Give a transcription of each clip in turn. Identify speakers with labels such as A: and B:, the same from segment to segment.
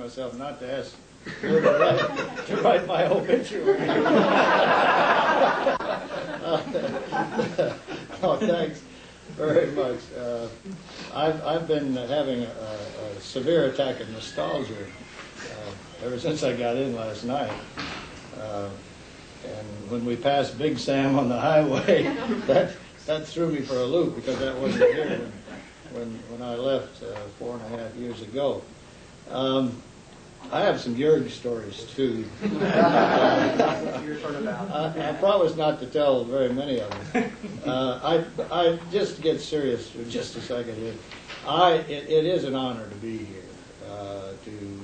A: myself not to ask her to write my obituary. Oh, thanks very much. I've been having a severe attack of nostalgia ever since I got in last night. And when we passed Big Sam on the highway, that threw me for a loop, because that wasn't here when I left 4.5 years ago. I have some Jurg stories too. I promise not to tell very many of them. I just get serious for just a second here. It is an honor to be here, to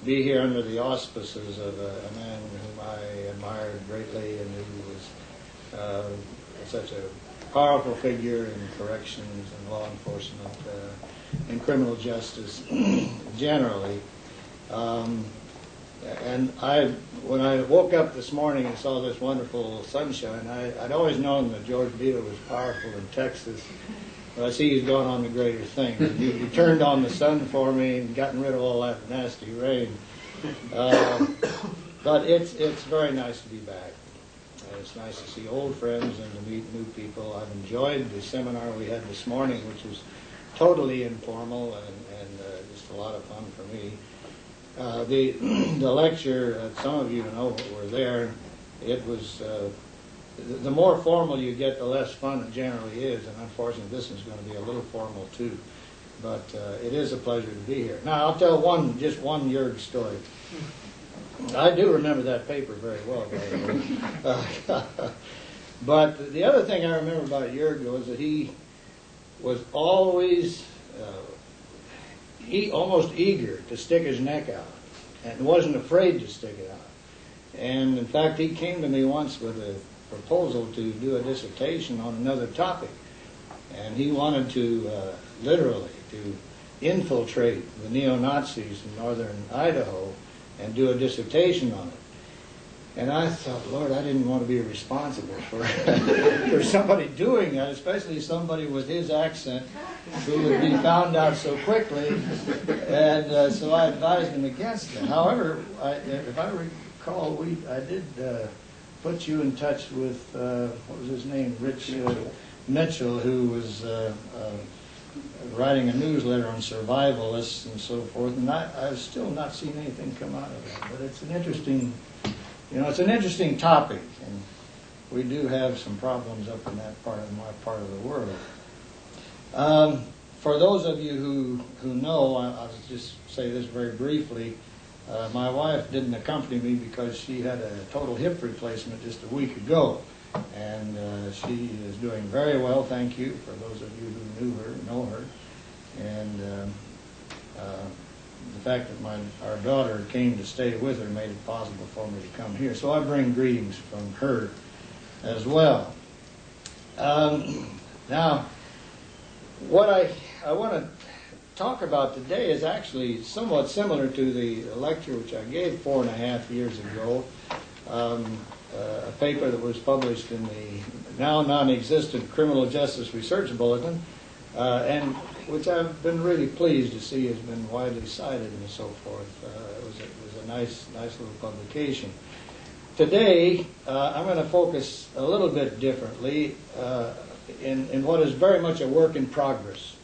A: be here under the auspices of a man whom I admired greatly, and who was such a powerful figure in corrections and law enforcement and criminal justice generally. And when I woke up this morning and saw this wonderful sunshine, I'd always known that George Beto was powerful in Texas, but I see he's gone on to greater things. He turned on the sun for me and gotten rid of all that nasty rain. But it's very nice to be back. It's nice to see old friends and to meet new people. I've enjoyed the seminar we had this morning, which was totally informal and just a lot of fun for me. The lecture, some of you know were there. It was the more formal you get, the less fun it generally is, and unfortunately this is going to be a little formal too. But it is a pleasure to be here. Now I'll tell just one Jurg story. I do remember that paper very well, by the way. But the other thing I remember about Jurg was that he was always almost eager to stick his neck out, and wasn't afraid to stick it out. And in fact, he came to me once with a proposal to do a dissertation on another topic, and he wanted to literally to infiltrate the neo-Nazis in northern Idaho and do a dissertation on it. And I thought, Lord, I didn't want to be responsible for for somebody doing that, especially somebody with his accent who would be found out so quickly. And so I advised him against it. However, if I recall, I did put you in touch with, what was his name, Rich Mitchell, who was writing a newsletter on survivalists and so forth. And I've still not seen anything come out of that. But it's an interesting... it's an interesting topic, and we do have some problems up in that part of my part of the world. For those of you who know, I'll just say this very briefly. My wife didn't accompany me because she had a total hip replacement just a week ago, and she is doing very well, thank you, for those of you who know her. And the fact that our daughter came to stay with her made it possible for me to come here. So I bring greetings from her as well. Now, what I want to talk about today is actually somewhat similar to the lecture which I gave 4.5 years ago, a paper that was published in the now non-existent Criminal Justice Research Bulletin, and which I've been really pleased to see has been widely cited and so forth. It was a nice little publication. Today, I'm going to focus a little bit differently in what is very much a work in progress.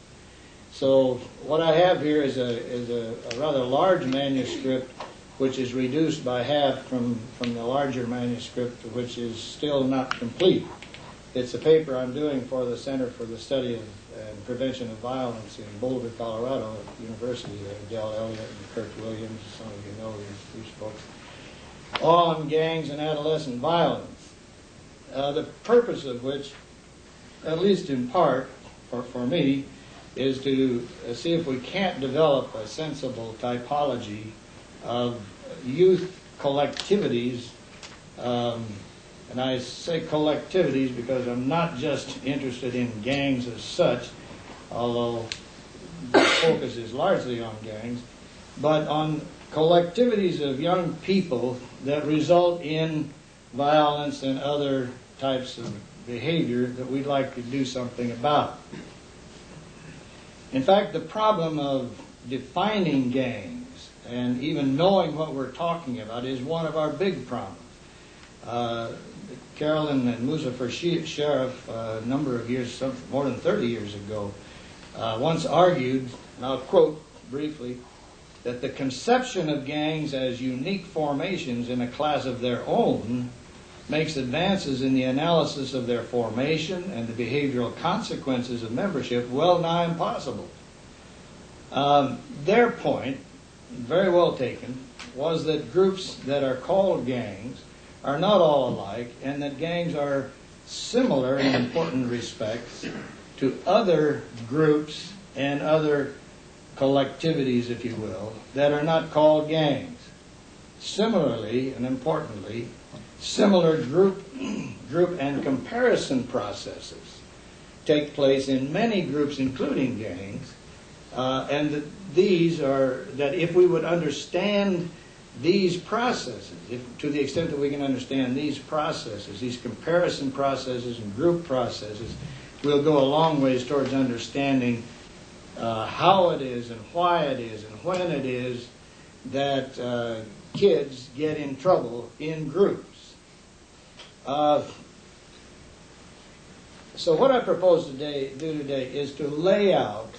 A: So what I have here is a rather large manuscript, which is reduced by half from the larger manuscript, which is still not complete. It's a paper I'm doing for the Center for the Study of and Prevention of Violence in Boulder, Colorado, at the University there, Dell Elliott and Kirk Williams, some of you know these folks, on gangs and adolescent violence. The purpose of which, at least in part, for me, is to see if we can't develop a sensible typology of youth collectivities. And I say collectivities because I'm not just interested in gangs as such, although the focus is largely on gangs, but on collectivities of young people that result in violence and other types of behavior that we'd like to do something about. In fact, the problem of defining gangs and even knowing what we're talking about is one of our big problems. Carolyn and Muzaffar Sharif, a number of years, more than 30 years ago, once argued, and I'll quote briefly, that the conception of gangs as unique formations in a class of their own makes advances in the analysis of their formation and the behavioral consequences of membership well nigh impossible. Their point, very well taken, was that groups that are called gangs are not all alike, and that gangs are similar in important respects to other groups and other collectivities, if you will, that are not called gangs. Similarly, and importantly, similar group and comparison processes take place in many groups, including gangs, and that if we would understand these processes, to the extent that we can understand these processes, these comparison processes and group processes, we'll go a long ways towards understanding how it is and why it is and when it is that kids get in trouble in groups. So what I propose to do today is to lay out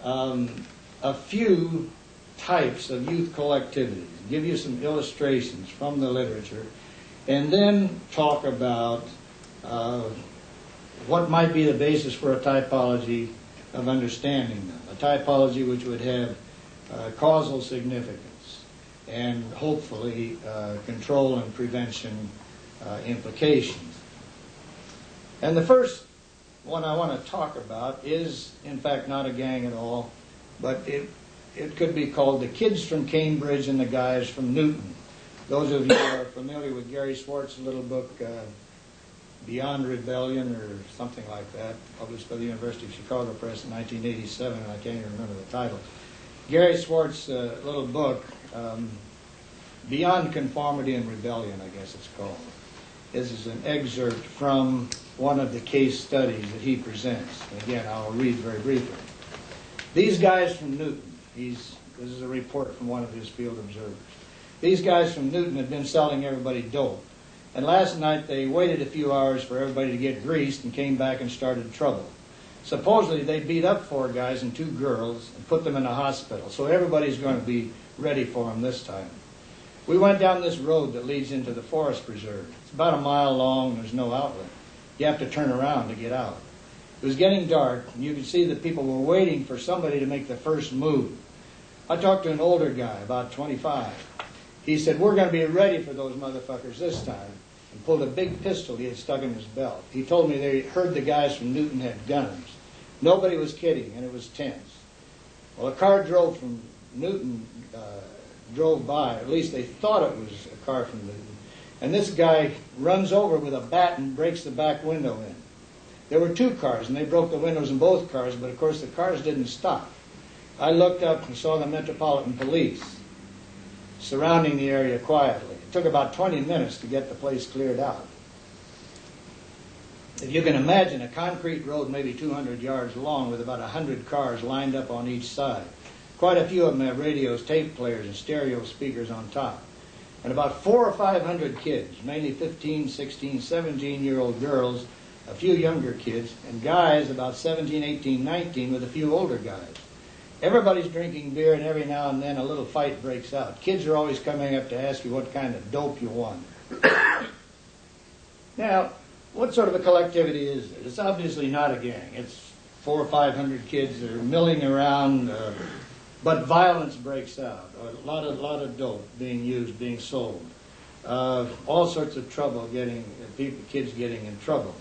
A: a few types of youth collectivities, give you some illustrations from the literature, and then talk about what might be the basis for a typology of understanding them, a typology which would have causal significance and hopefully control and prevention implications. And the first one I want to talk about is, in fact, not a gang at all, but it could be called the kids from Cambridge and the guys from Newton. Those of you who are familiar with Gary Swartz's little book, Beyond Rebellion, or something like that, published by the University of Chicago Press in 1987, and I can't even remember the title. Gary Swartz's little book, Beyond Conformity and Rebellion, I guess it's called. This is an excerpt from one of the case studies that he presents. And again, I'll read very briefly. These guys from Newton, this is a report from one of his field observers. These guys from Newton had been selling everybody dope. And last night they waited a few hours for everybody to get greased and came back and started trouble. Supposedly they beat up 4 guys and 2 girls and put them in a hospital. So everybody's going to be ready for them this time. We went down this road that leads into the forest preserve. It's about a mile long and there's no outlet. You have to turn around to get out. It was getting dark, and you could see that people were waiting for somebody to make the first move. I talked to an older guy, about 25. He said, "We're going to be ready for those motherfuckers this time," and pulled a big pistol he had stuck in his belt. He told me they heard the guys from Newton had guns. Nobody was kidding, and it was tense. Well, a car drove from Newton, drove by, or at least they thought it was a car from Newton, and this guy runs over with a bat and breaks the back window in. There were 2 cars, and they broke the windows in both cars, but of course the cars didn't stop. I looked up and saw the Metropolitan Police surrounding the area quietly. It took about 20 minutes to get the place cleared out. If you can imagine a concrete road maybe 200 yards long with about 100 cars lined up on each side. Quite a few of them have radios, tape players, and stereo speakers on top. And about 400 or 500 kids, mainly 15, 16, 17-year-old girls, a few younger kids, and guys about 17, 18, 19 with a few older guys. Everybody's drinking beer, and every now and then a little fight breaks out. Kids are always coming up to ask you what kind of dope you want. Now, what sort of a collectivity is it? It's obviously not a gang. It's 400 or 500 kids that are milling around, but violence breaks out. A lot of dope being used, being sold. All sorts of trouble kids getting in trouble.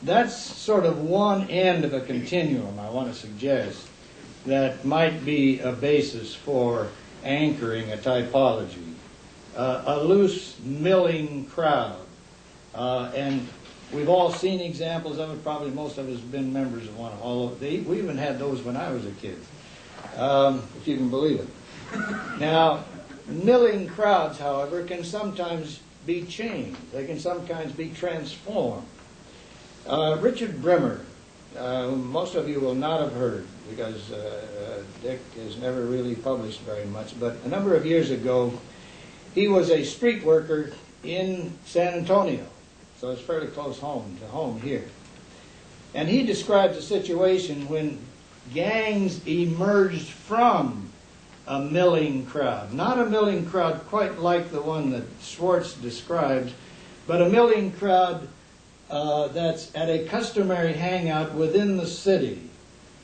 A: That's sort of one end of a continuum, I want to suggest, that might be a basis for anchoring a typology. A loose, milling crowd. And we've all seen examples of it. Probably most of us have been members of one. We even had those when I was a kid, if you can believe it. Now, milling crowds, however, can sometimes be changed. They can sometimes be transformed. Richard Brimmer most of you will not have heard, because Dick has never really published very much, but a number of years ago, he was a street worker in San Antonio, so it's fairly close to home here. And he describes a situation when gangs emerged from a milling crowd. Not a milling crowd quite like the one that Schwartz describes, but a milling crowd that's at a customary hangout within the city,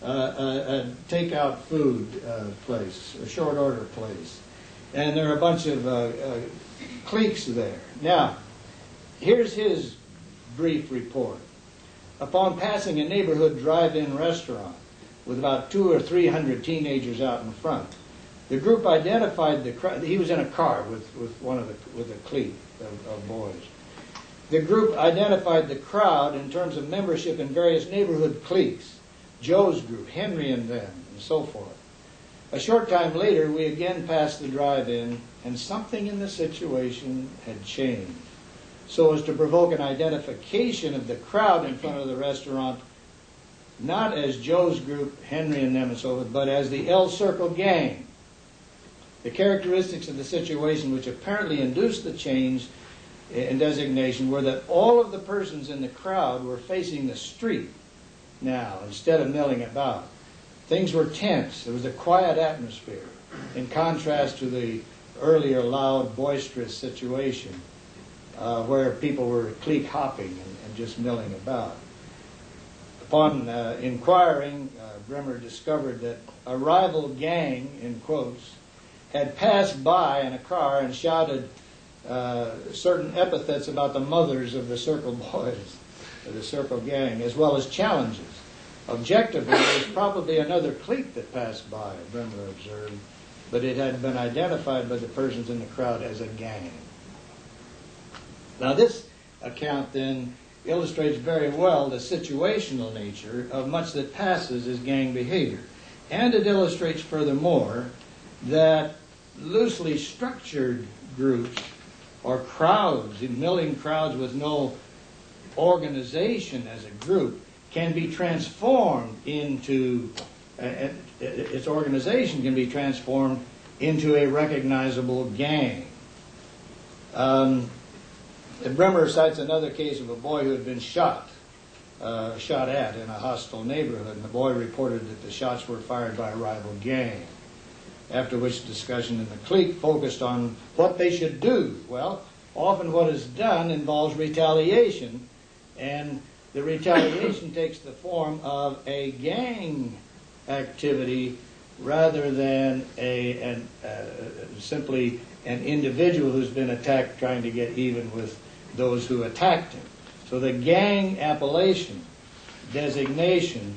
A: a takeout food place, a short order place. And there are a bunch of cliques there. Now, here's his brief report. Upon passing a neighborhood drive-in restaurant with about 200 or 300 teenagers out in front, the group identified the crowd. He was in a car with a clique of boys. The group identified the crowd in terms of membership in various neighborhood cliques, Joe's group, Henry and them, and so forth. A short time later, we again passed the drive-in, and something in the situation had changed, so as to provoke an identification of the crowd in front of the restaurant, not as Joe's group, Henry and them and so forth, but as the L Circle gang. The characteristics of the situation which apparently induced the change in designation were that all of the persons in the crowd were facing the street now, instead of milling about. Things were tense. There was a quiet atmosphere, in contrast to the earlier loud, boisterous situation where people were clique hopping and just milling about. Upon inquiring, Bremer discovered that a rival gang, in quotes, had passed by in a car and shouted certain epithets about the mothers of the Circle boys, or the Circle gang, as well as challenges. Objectively, there was probably another clique that passed by, Bremer observed, but it had been identified by the persons in the crowd as a gang. Now this account then illustrates very well the situational nature of much that passes as gang behavior. And it illustrates furthermore that loosely structured groups or crowds, milling crowds with no organization as a group, can be transformed into, its organization can be transformed into a recognizable gang. Bremer cites another case of a boy who had been shot at in a hostile neighborhood, and the boy reported that the shots were fired by a rival gang. After which discussion in the clique focused on what they should do. Well, often what is done involves retaliation, and the retaliation takes the form of a gang activity rather than simply an individual who's been attacked trying to get even with those who attacked him. So the gang appellation, designation,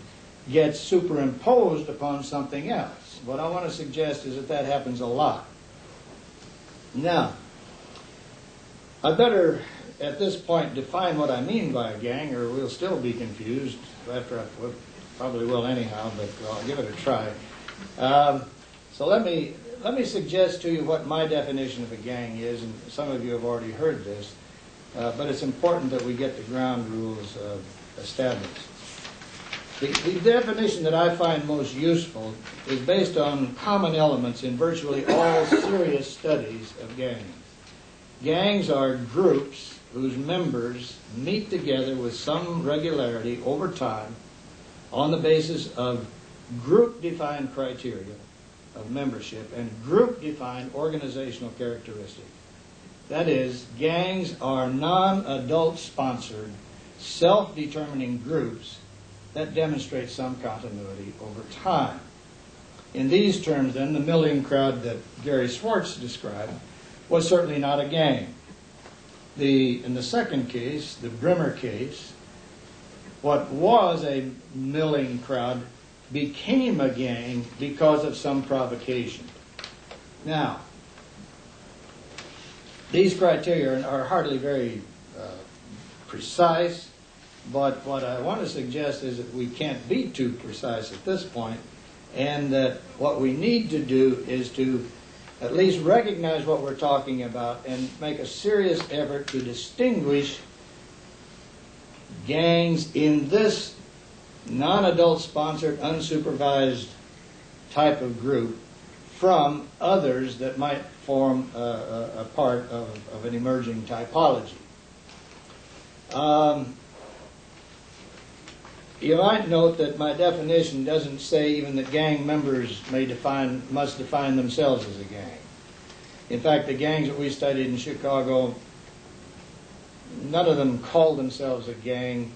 A: gets superimposed upon something else. What I want to suggest is that happens a lot. Now, I better, at this point, define what I mean by a gang, or we'll still be confused. Probably will anyhow, but I'll give it a try. So let me suggest to you what my definition of a gang is, and some of you have already heard this, but it's important that we get the ground rules established. The definition that I find most useful is based on common elements in virtually all serious studies of gangs. Gangs are groups whose members meet together with some regularity over time on the basis of group-defined criteria of membership and group-defined organizational characteristics. That is, gangs are non-adult sponsored, self-determining groups that demonstrate some continuity over time. In these terms, then, the milling crowd that Gary Schwartz described was certainly not a gang. In the second case, the Bremer case, what was a milling crowd became a gang because of some provocation. Now, these criteria are hardly very precise, but what I want to suggest is that we can't be too precise at this point, and that what we need to do is to at least recognize what we're talking about and make a serious effort to distinguish gangs in this non-adult sponsored, unsupervised type of group from others that might form a part of an emerging typology. You might note that my definition doesn't say even that gang members must define themselves as a gang. In fact, the gangs that we studied in Chicago, none of them called themselves a gang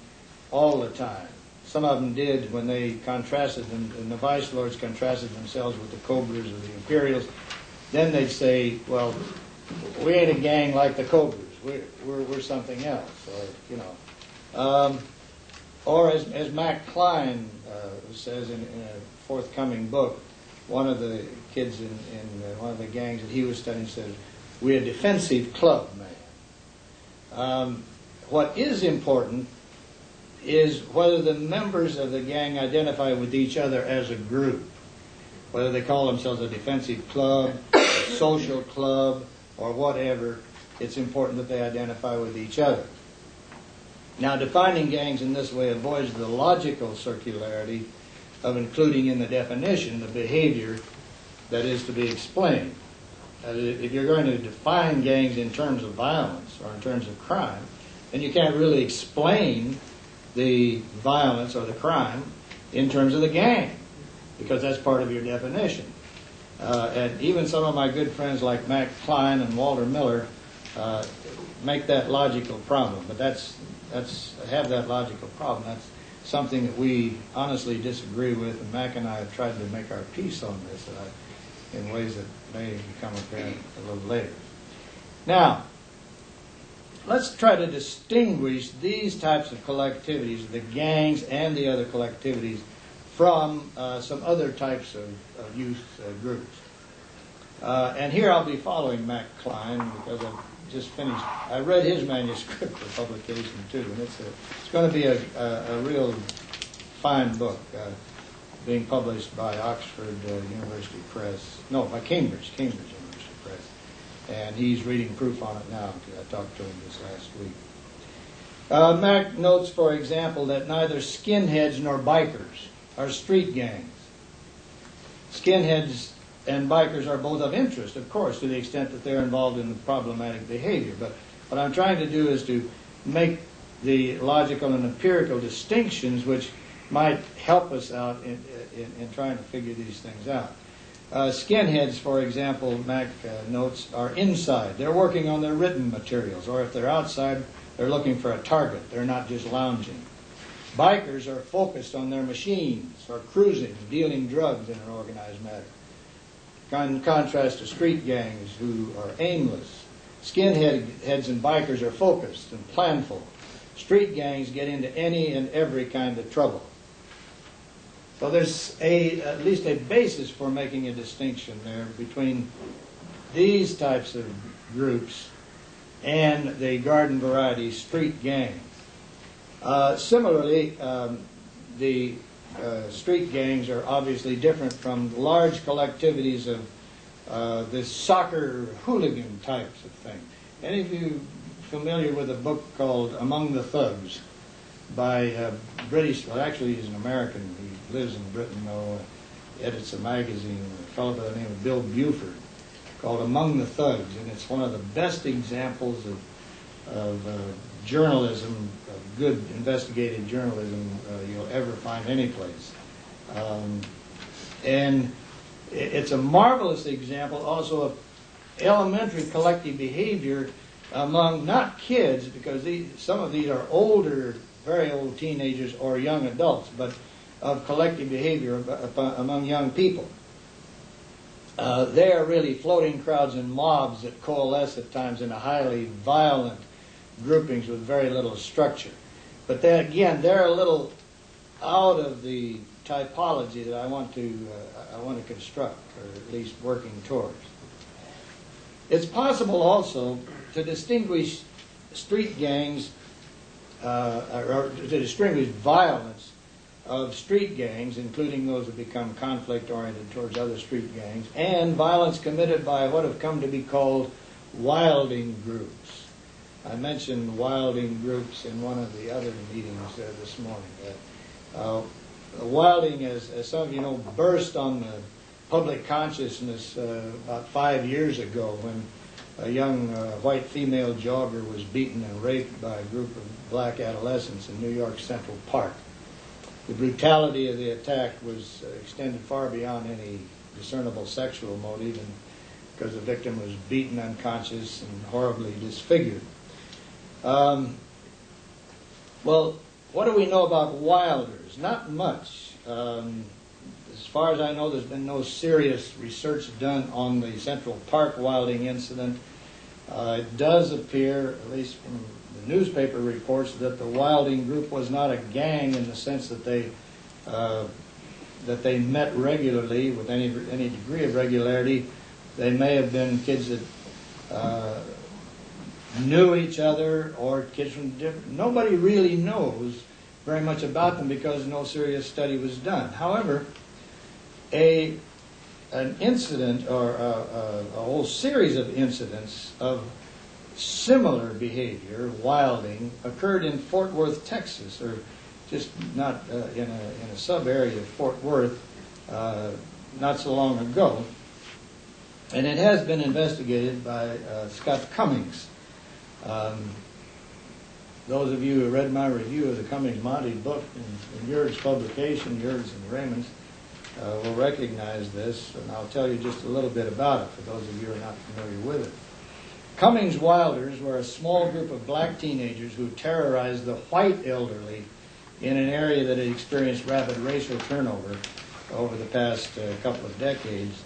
A: all the time. Some of them did when they contrasted them, and the vice lords contrasted themselves with the Cobras or the Imperials. Then they'd say, well, we ain't a gang like the Cobras. We're something else. Or, you know. Or as Mac Klein says in a forthcoming book, one of the kids in one of the gangs that he was studying said, we're a defensive club, man. What is important is whether the members of the gang identify with each other as a group, whether they call themselves a defensive club, a social club, or whatever. It's important that they identify with each other. Now, defining gangs in this way avoids the logical circularity of including in the definition the behavior that is to be explained. If you're going to define gangs in terms of violence or in terms of crime, then you can't really explain the violence or the crime in terms of the gang, because that's part of your definition. And even some of my good friends like Mac Klein and Walter Miller make that logical problem. But have that logical problem. That's something that we honestly disagree with, and Mac and I have tried to make our peace on this in ways that may become apparent a little later. Now, let's try to distinguish these types of collectivities, the gangs and the other collectivities, from some other types of youth groups. And here I'll be following Mac Klein because I've just finished. I read his manuscript for publication too, and it's going to be a real fine book, being published by Oxford University Press. No, by Cambridge University Press. And he's reading proof on it now. I talked to him this last week. Mac notes, for example, that neither skinheads nor bikers are street gangs. Skinheads and bikers are both of interest, of course, to the extent that they're involved in the problematic behavior. But what I'm trying to do is to make the logical and empirical distinctions which might help us out in trying to figure these things out. Skinheads, for example, Mac notes, are inside. They're working on their written materials, or if they're outside, they're looking for a target. They're not just lounging. Bikers are focused on their machines, or cruising, dealing drugs in an organized manner. In contrast to street gangs who are aimless. Skinheads and bikers are focused and planful. Street gangs get into any and every kind of trouble. So there's at least a basis for making a distinction there between these types of groups and the garden variety street gangs. Similarly, the street gangs are obviously different from large collectivities of the soccer hooligan types of thing. Any of you familiar with a book called Among the Thugs by British, well actually he's an American, he lives in Britain though, edits a magazine, a fellow by the name of Bill Buford, called Among the Thugs, and it's one of the best examples of journalism, of good investigative journalism you'll ever find anyplace. And it's a marvelous example also of elementary collective behavior among not kids, because some of these are older, very old teenagers or young adults, but of collective behavior among young people. They are really floating crowds and mobs that coalesce at times in a highly violent groupings with very little structure. But then again, they're a little out of the typology that I want to construct, or at least working towards. It's possible also to distinguish street gangs, or to distinguish violence of street gangs, including those that become conflict-oriented towards other street gangs, and violence committed by what have come to be called wilding groups. I mentioned wilding groups in one of the other meetings this morning. Wilding, as some of you know, burst on the public consciousness about 5 years ago when a young white female jogger was beaten and raped by a group of black adolescents in New York Central Park. The brutality of the attack was extended far beyond any discernible sexual motive, and because the victim was beaten unconscious and horribly disfigured. Well, what do we know about wilders? Not much. As far as I know, there's been no serious research done on the Central Park wilding incident. It does appear, at least from the newspaper reports, that the wilding group was not a gang in the sense that they met regularly with any degree of regularity. They may have been kids that knew each other, or kids from different. Nobody really knows very much about them because no serious study was done. However, an incident or a whole series of incidents of similar behavior, wilding, occurred in Fort Worth, Texas, or just not in a sub-area of Fort Worth not so long ago. And it has been investigated by Scott Cummings. Those of you who read my review of the Cummings-Monty book in Yur's publication, Yur's and Raymond's, will recognize this, and I'll tell you just a little bit about it for those of you who are not familiar with it. Cummings Wilders were a small group of black teenagers who terrorized the white elderly in an area that had experienced rapid racial turnover over the past couple of decades,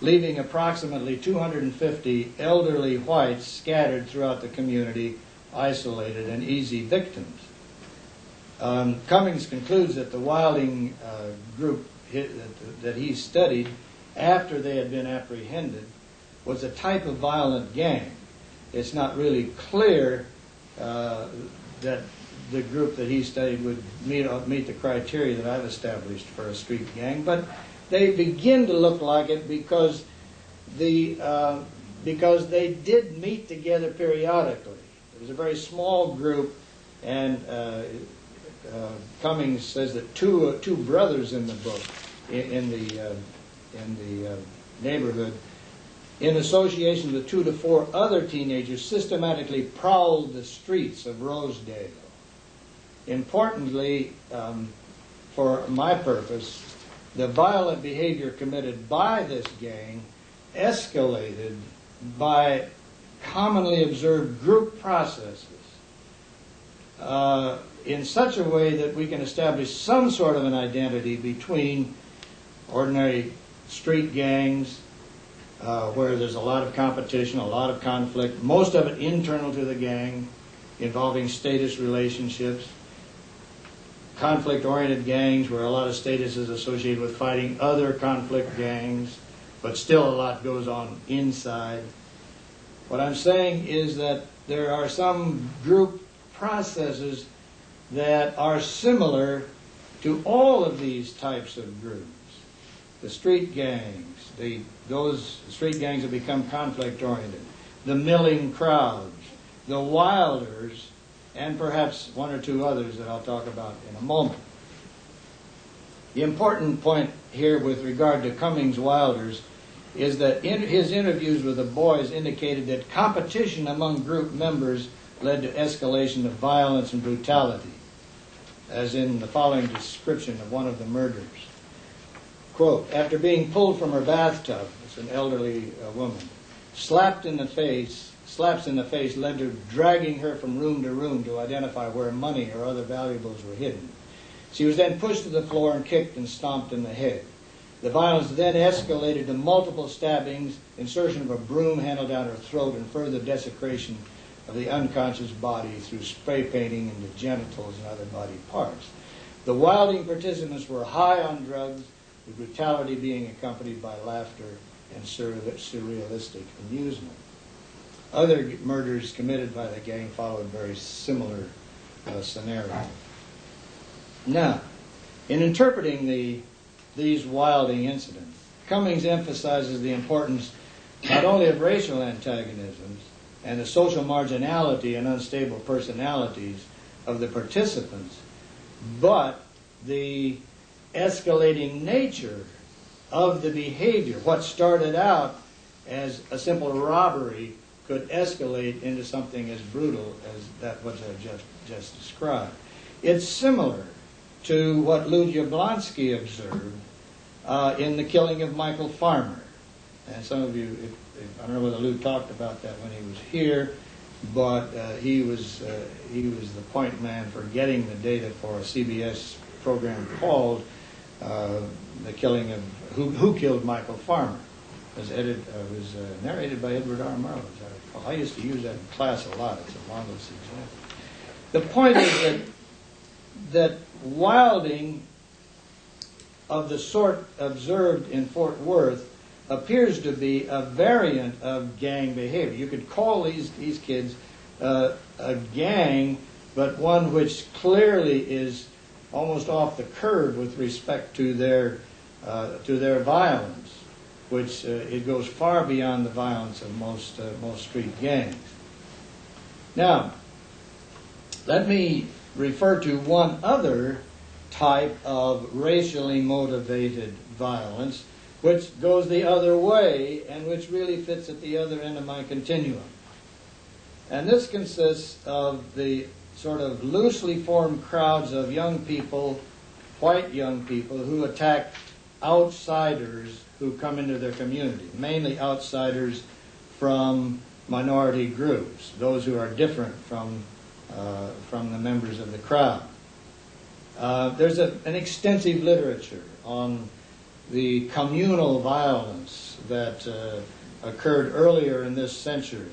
A: leaving approximately 250 elderly whites scattered throughout the community, isolated and easy victims. Cummings concludes that the wilding group that he studied after they had been apprehended was a type of violent gang. It's not really clear that the group that he studied would meet the criteria that I've established for a street gang, but they begin to look like it because they did meet together periodically. It was a very small group, and Cummings says that two brothers in the book, in the neighborhood, in association with 2 to 4 other teenagers, systematically prowled the streets of Rosedale. Importantly, for my purpose, the violent behavior committed by this gang escalated by commonly observed group processes in such a way that we can establish some sort of an identity between ordinary street gangs, where there's a lot of competition, a lot of conflict, most of it internal to the gang, involving status relationships, conflict-oriented gangs where a lot of status is associated with fighting other conflict gangs, but still a lot goes on inside. What I'm saying is that there are some group processes that are similar to all of these types of groups. The street gangs, those street gangs that become conflict-oriented, the milling crowds, the wilders, and perhaps 1 or 2 others that I'll talk about in a moment. The important point here with regard to Cummings Wilders is that his interviews with the boys indicated that competition among group members led to escalation of violence and brutality, as in the following description of one of the murders. Quote, after being pulled from her bathtub, it's an elderly woman, slaps in the face led to dragging her from room to room to identify where money or other valuables were hidden. She was then pushed to the floor and kicked and stomped in the head. The violence then escalated to multiple stabbings, insertion of a broom handle down her throat, and further desecration of the unconscious body through spray painting into genitals and other body parts. The wilding participants were high on drugs, the brutality being accompanied by laughter and surrealistic amusement. Other murders committed by the gang followed very similar scenarios. Now, in interpreting these wilding incidents, Cummings emphasizes the importance not only of racial antagonisms and the social marginality and unstable personalities of the participants, but the escalating nature of the behavior. What started out as a simple robbery could escalate into something as brutal as that which I just described. It's similar to what Lou Jablonski observed in the killing of Michael Farmer. And some of you, I don't know whether Lou talked about that when he was here, but he was the point man for getting the data for a CBS program called "The Killing of Who Killed Michael Farmer." It was narrated by Edward R. Murrow, as I recall. I used to use that in class a lot. It's a marvelous example. The point is that wilding of the sort observed in Fort Worth appears to be a variant of gang behavior. You could call these kids a gang, but one which clearly is almost off the curve with respect to their violence, which it goes far beyond the violence of most street gangs. Now, let me refer to one other type of racially motivated violence, which goes the other way and which really fits at the other end of my continuum. And this consists of the sort of loosely formed crowds of young people, white young people, who attack outsiders who come into their community, mainly outsiders from minority groups, those who are different from the members of the crowd. There's an extensive literature on the communal violence that occurred earlier in this century.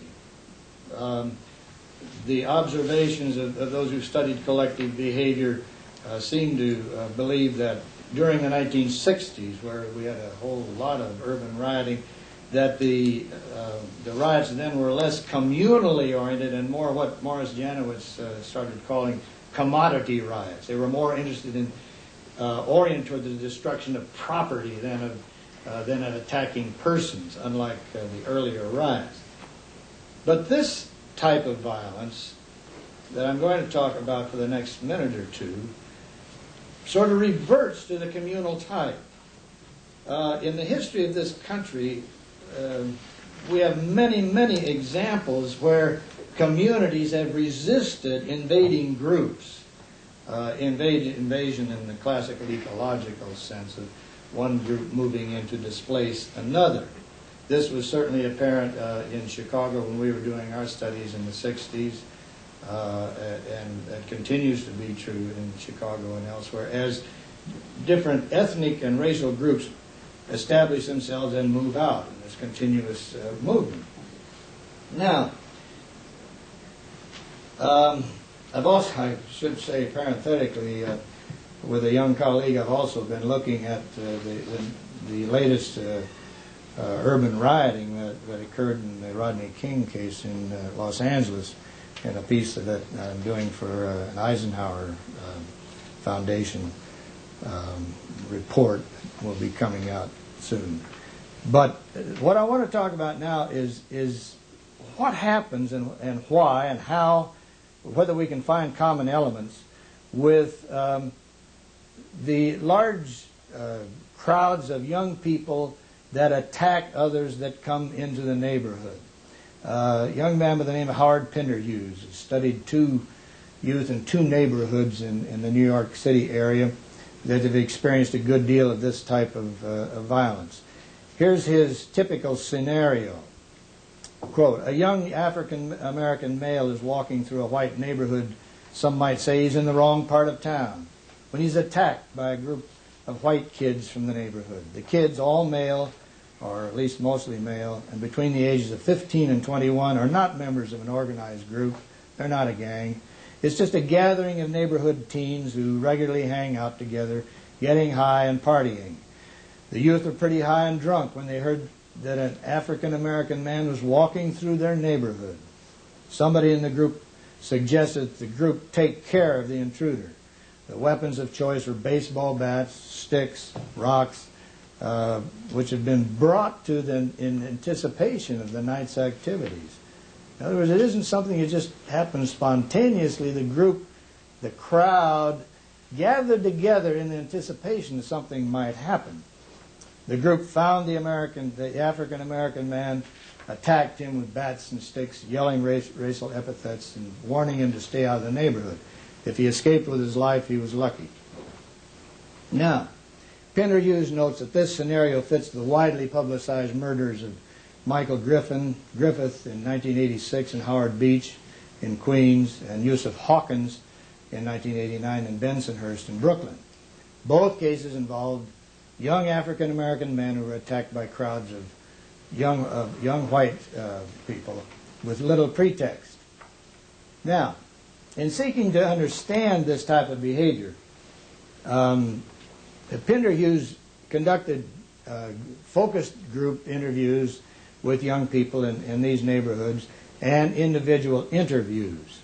A: The observations of those who studied collective behavior seem to believe that during the 1960s, where we had a whole lot of urban rioting, that the riots then were less communally oriented and more what Morris Janowitz started calling commodity riots. They were more interested in oriented toward the destruction of property than at attacking persons, unlike the earlier riots. But this type of violence that I'm going to talk about for the next minute or two sort of reverts to the communal type. In the history of this country, we have many, many examples where communities have resisted invading groups. Invasion in the classical ecological sense of one group moving in to displace another. This was certainly apparent in Chicago when we were doing our studies in the 60s, and that continues to be true in Chicago and elsewhere, as different ethnic and racial groups establish themselves and move out in this continuous movement. Now, I should say parenthetically, with a young colleague, I've also been looking at the latest urban rioting that occurred in the Rodney King case in Los Angeles, in a piece that I'm doing for an Eisenhower Foundation report that will be coming out soon. But what I want to talk about now is what happens and why and how, whether we can find common elements with the large crowds of young people that attack others that come into the neighborhood. A young man by the name of Howard Pinder Hughes studied youth in two neighborhoods in the New York City area that have experienced a good deal of this type of violence. Here's his typical scenario. Quote, a young African-American male is walking through a white neighborhood. Some might say he's in the wrong part of town when he's attacked by a group of white kids from the neighborhood. The kids, all male, or at least mostly male, and between the ages of 15 and 21, are not members of an organized group. They're not a gang. It's just a gathering of neighborhood teens who regularly hang out together, getting high and partying. The youth were pretty high and drunk when they heard that an African-American man was walking through their neighborhood. Somebody in the group suggested that the group take care of the intruder. The weapons of choice were baseball bats, sticks, rocks, which had been brought to them in anticipation of the night's activities. In other words, it isn't something that just happens spontaneously. The crowd, gathered together in anticipation that something might happen. The group found the African-American man, attacked him with bats and sticks, yelling racial epithets and warning him to stay out of the neighborhood. If he escaped with his life, he was lucky. Now, Pinder Hughes notes that this scenario fits the widely publicized murders of Michael Griffith in 1986 and Howard Beach in Queens, and Yusuf Hawkins in 1989 in Bensonhurst in Brooklyn. Both cases involved young African-American men who were attacked by crowds of young white people with little pretext. Now, in seeking to understand this type of behavior, Pinder Hughes conducted focused group interviews with young people in these neighborhoods and individual interviews.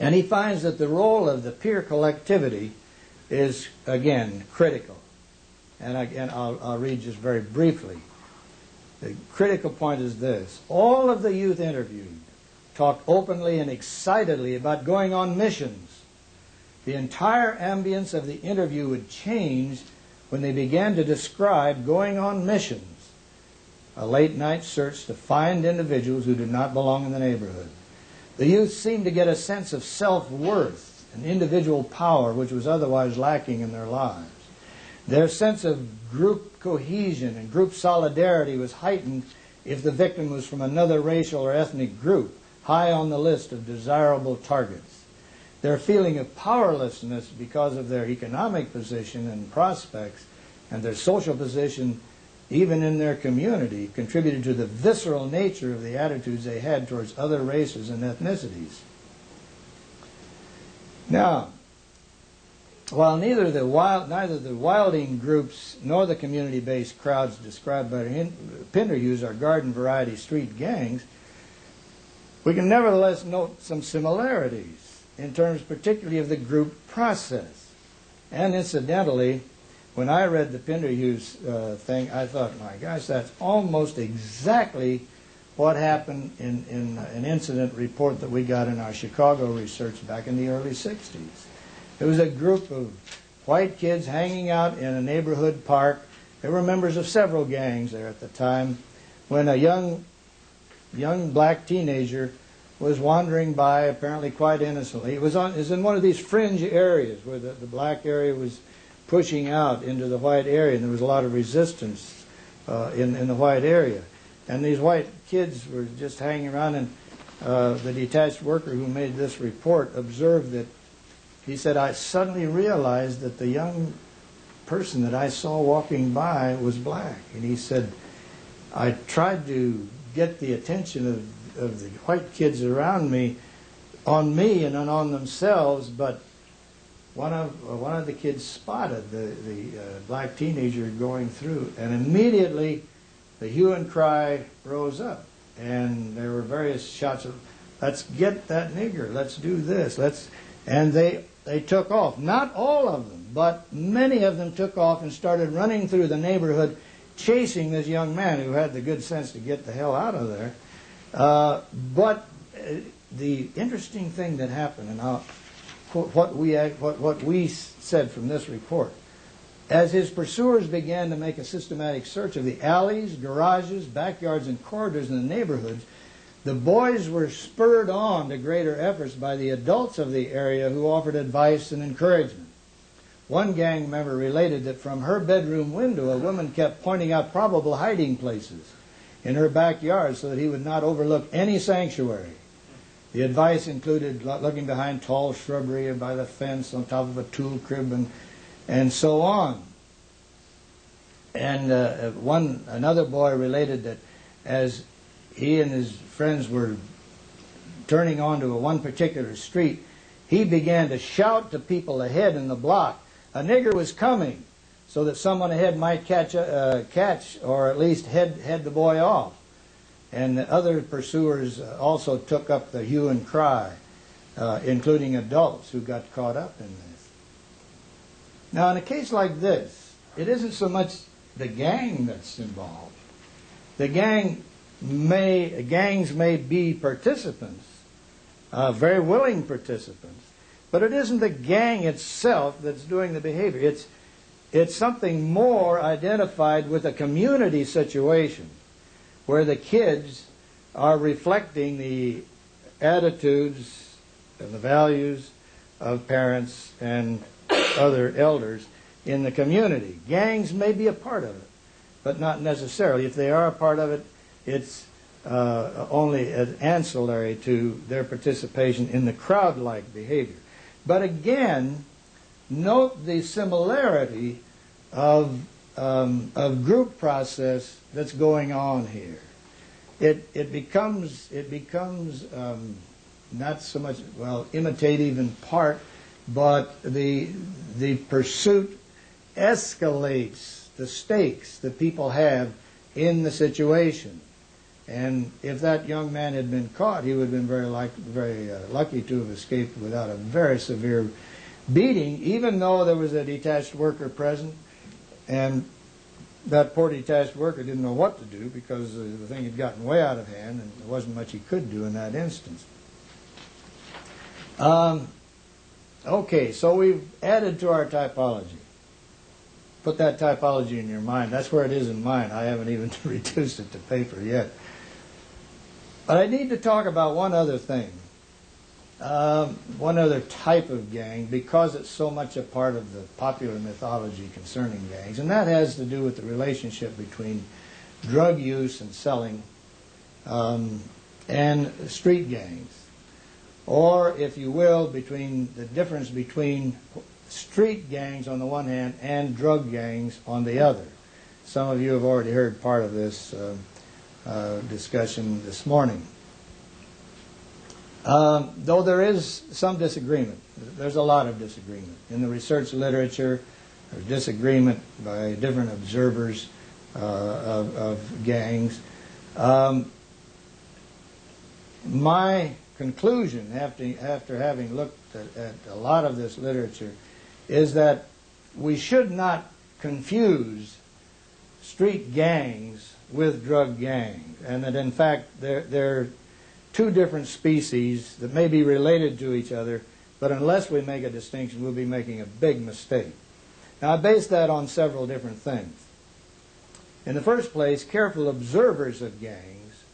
A: And he finds that the role of the peer collectivity is, again, critical. And again, I'll read just very briefly. The critical point is this. All of the youth interviewed talked openly and excitedly about going on missions. The entire ambience of the interview would change when they began to describe going on missions, a late-night search to find individuals who did not belong in the neighborhood. The youth seemed to get a sense of self-worth and individual power which was otherwise lacking in their lives. Their sense of group cohesion and group solidarity was heightened if the victim was from another racial or ethnic group, high on the list of desirable targets. Their feeling of powerlessness because of their economic position and prospects and their social position even in their community contributed to the visceral nature of the attitudes they had towards other races and ethnicities. Now, while neither the wilding groups nor the community-based crowds described by Pinder Hughes are garden variety street gangs, we can nevertheless note some similarities in terms particularly of the group process. And incidentally, when I read the Pinder Hughes thing, I thought, my gosh, that's almost exactly what happened in an incident report that we got in our Chicago research back in the early 60s. It was a group of white kids hanging out in a neighborhood park. They were members of several gangs there at the time, when a young black teenager was wandering by, apparently quite innocently. It was in one of these fringe areas where the black area was pushing out into the white area, and there was a lot of resistance in the white area. And these white kids were just hanging around, and the detached worker who made this report observed that, he said, I suddenly realized that the young person that I saw walking by was black. And he said, I tried to get the attention of the white kids around me on me and on themselves, but one of the kids spotted the black teenager going through, and immediately the hue and cry rose up, and there were various shots of, let's get that nigger, let's do this, and they took off. Not all of them, but many of them took off and started running through the neighborhood, chasing this young man who had the good sense to get the hell out of there. But the interesting thing that happened, and I'll quote what we said from this report, as his pursuers began to make a systematic search of the alleys, garages, backyards, and corridors in the neighborhoods, the boys were spurred on to greater efforts by the adults of the area who offered advice and encouragement. One gang member related that from her bedroom window, a woman kept pointing out probable hiding places in her backyard so that he would not overlook any sanctuary. The advice included looking behind tall shrubbery and by the fence on top of a tool crib and so on. And another boy related that as he and his friends were turning onto one particular street, he began to shout to people ahead in the block, a nigger was coming, so that someone ahead might catch or at least head the boy off. And the other pursuers also took up the hue and cry, including adults who got caught up in this. Now, in a case like this, it isn't so much the gang that's involved. The gangs may be participants, very willing participants, But it isn't the gang itself that's doing the behavior. It's something more identified with a community situation where the kids are reflecting the attitudes and the values of parents and other elders in the community. Gangs may be a part of it, but not necessarily. If they are a part of it, it's only an ancillary to their participation in the crowd-like behavior. But again, note the similarity of group process that's going on here. It becomes not so much, well, imitative in part, but the pursuit escalates the stakes that people have in the situation. And if that young man had been caught, he would have been very lucky to have escaped without a very severe beating, even though there was a detached worker present, and that poor detached worker didn't know what to do because the thing had gotten way out of hand and there wasn't much he could do in that instance. Okay, so we've added to our typology. Put that typology in your mind. That's where it is in mine. I haven't even reduced it to paper yet. But I need to talk about one other thing, one other type of gang, because it's so much a part of the popular mythology concerning gangs, and that has to do with the relationship between drug use and selling and street gangs, or, if you will, between the difference between street gangs on the one hand and drug gangs on the other. Some of you have already heard part of this discussion this morning. Though there is some disagreement, there's a lot of disagreement. In the research literature, there's disagreement by different observers of gangs. My conclusion, after having looked at a lot of this literature, is that we should not confuse street gangs with drug gangs, and that in fact they're two different species that may be related to each other, but unless we make a distinction, we'll be making a big mistake. Now, I base that on several different things. In the first place, careful observers of gangs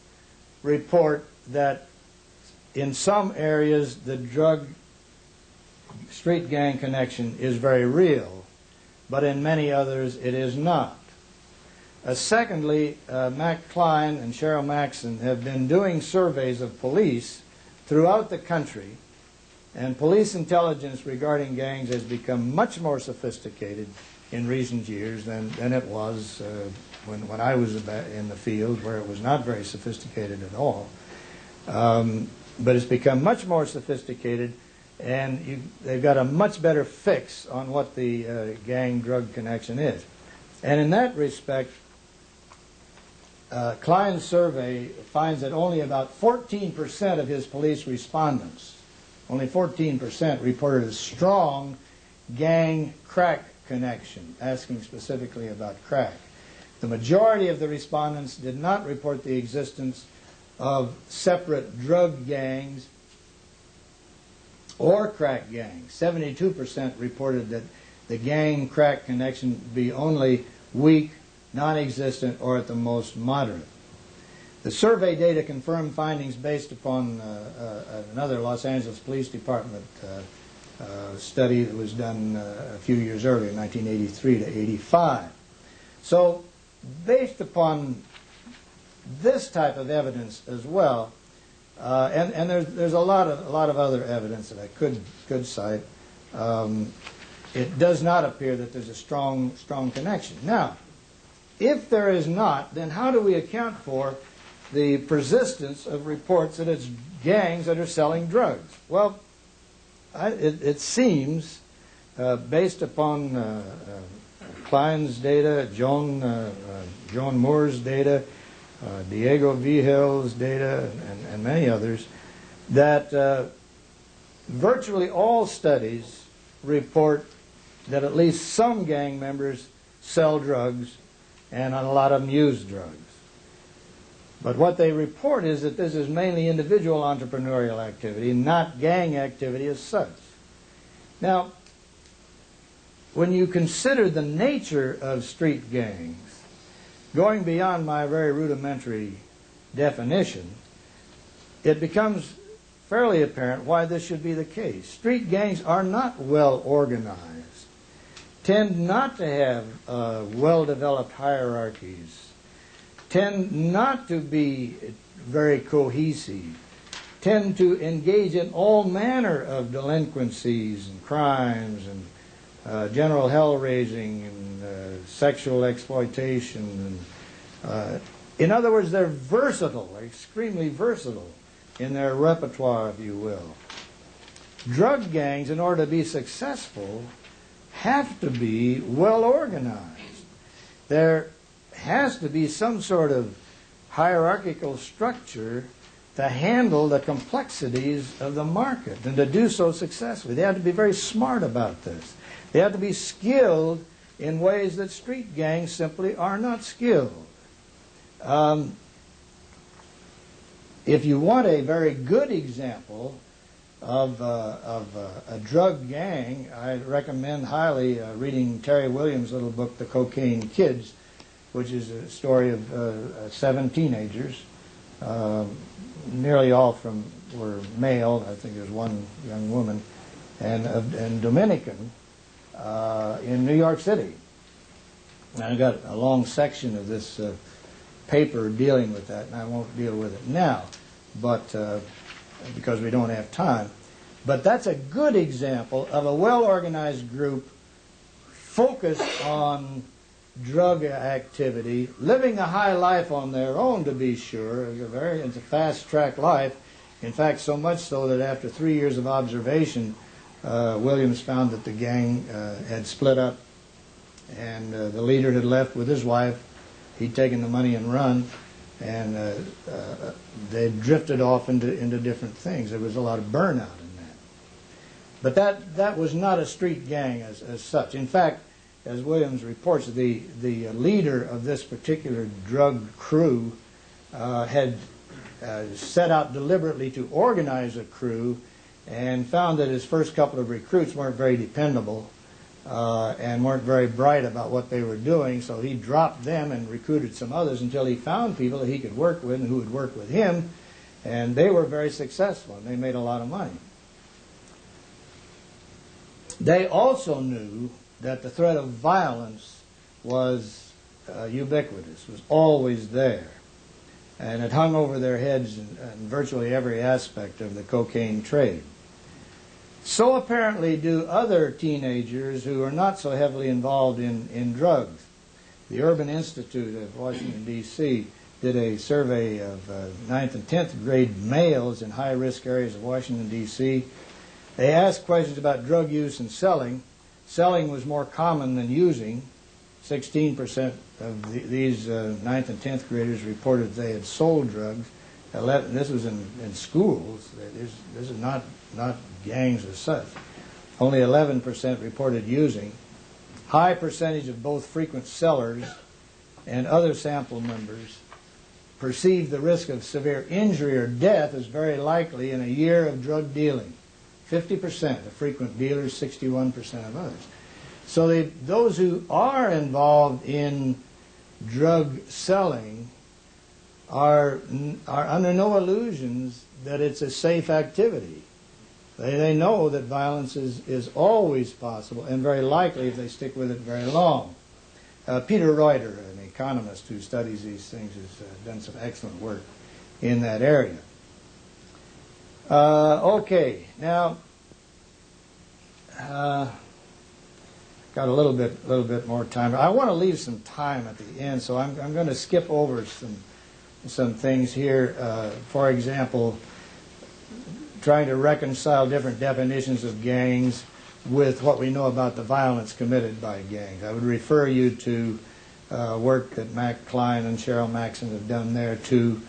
A: report that in some areas the drug street gang connection is very real, but in many others it is not. Secondly, Mac Klein and Cheryl Maxson have been doing surveys of police throughout the country, and police intelligence regarding gangs has become much more sophisticated in recent years than it was when I was in the field, where it was not very sophisticated at all. But it's become much more sophisticated, and they've got a much better fix on what the gang-drug connection is. And in that respect, Klein's survey finds that only about 14% of his police respondents, only 14%, reported a strong gang-crack connection, asking specifically about crack. The majority of the respondents did not report the existence of separate drug gangs or crack gangs. 72% reported that the gang-crack connection be only weak, non-existent, or at the most moderate. The survey data confirmed findings based upon another Los Angeles Police Department study that was done a few years earlier, 1983 to 85. So, based upon this type of evidence as well, and there's a lot of other evidence that I could cite, it does not appear that there's a strong connection. Now, if there is not, then how do we account for the persistence of reports that it's gangs that are selling drugs? Well, it seems, based upon Klein's data, Joan Moore's data, Diego Vigil's data, and many others, that virtually all studies report that at least some gang members sell drugs, and a lot of them use drugs. But what they report is that this is mainly individual entrepreneurial activity, not gang activity as such. Now, when you consider the nature of street gangs, going beyond my very rudimentary definition, it becomes fairly apparent why this should be the case. Street gangs are not well organized, tend not to have well-developed hierarchies, tend not to be very cohesive, tend to engage in all manner of delinquencies and crimes and general hell-raising and sexual exploitation. And, in other words, they're versatile, extremely versatile in their repertoire, if you will. Drug gangs, in order to be successful, have to be well organized. There has to be some sort of hierarchical structure to handle the complexities of the market and to do so successfully. They have to be very smart about this. They have to be skilled in ways that street gangs simply are not skilled. If you want a very good example of a drug gang, I recommend highly reading Terry Williams' little book, The Cocaine Kids, which is a story of 7 teenagers. Nearly all were male. I think there's one young woman, and Dominican in New York City. And I got a long section of this paper dealing with that, and I won't deal with it now, but because we don't have time. But that's a good example of a well-organized group focused on drug activity, living a high life on their own, to be sure. It's a fast-track life. In fact, so much so that after 3 years of observation, Williams found that the gang had split up, and the leader had left with his wife. He'd taken the money and run, and they drifted off into different things. There was a lot of burnout in that. But that was not a street gang as such. In fact, as Williams reports, the leader of this particular drug crew had set out deliberately to organize a crew and found that his first couple of recruits weren't very dependable and weren't very bright about what they were doing, so he dropped them and recruited some others until he found people that he could work with and who would work with him, and they were very successful, and they made a lot of money. They also knew that the threat of violence was ubiquitous, was always there, and it hung over their heads in virtually every aspect of the cocaine trade. So apparently do other teenagers who are not so heavily involved in drugs. The Urban Institute of Washington, D.C. did a survey of 9th and 10th grade males in high-risk areas of Washington, D.C. They asked questions about drug use and selling. Selling was more common than using. 16% of these 9th and 10th graders reported they had sold drugs. This was in schools. This is not gangs as such. Only 11% reported using. High percentage of both frequent sellers and other sample members perceived the risk of severe injury or death as very likely in a year of drug dealing. 50% of frequent dealers, 61% of others. So those who are involved in drug selling are under no illusions that it's a safe activity. They know that violence is always possible and very likely if they stick with it very long. Peter Reuter, an economist who studies these things, has done some excellent work in that area. Okay, now got a little bit more time. I want to leave some time at the end, so I'm going to skip over some things here. For example, trying to reconcile different definitions of gangs with what we know about the violence committed by gangs. I would refer you to work that Mac Klein and Cheryl Maxson have done there to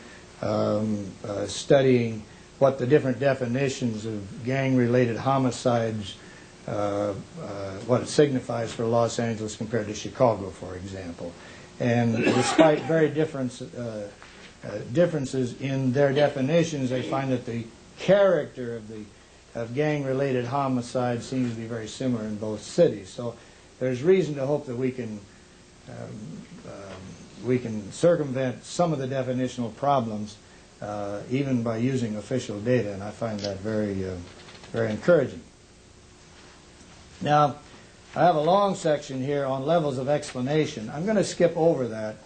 A: studying what the different definitions of gang-related homicides, what it signifies for Los Angeles compared to Chicago, for example. And despite very differences in their definitions, they find that the character of gang-related homicide seems to be very similar in both cities. So there's reason to hope that we can circumvent some of the definitional problems even by using official data, and I find that very, very encouraging. Now, I have a long section here on levels of explanation. I'm going to skip over that,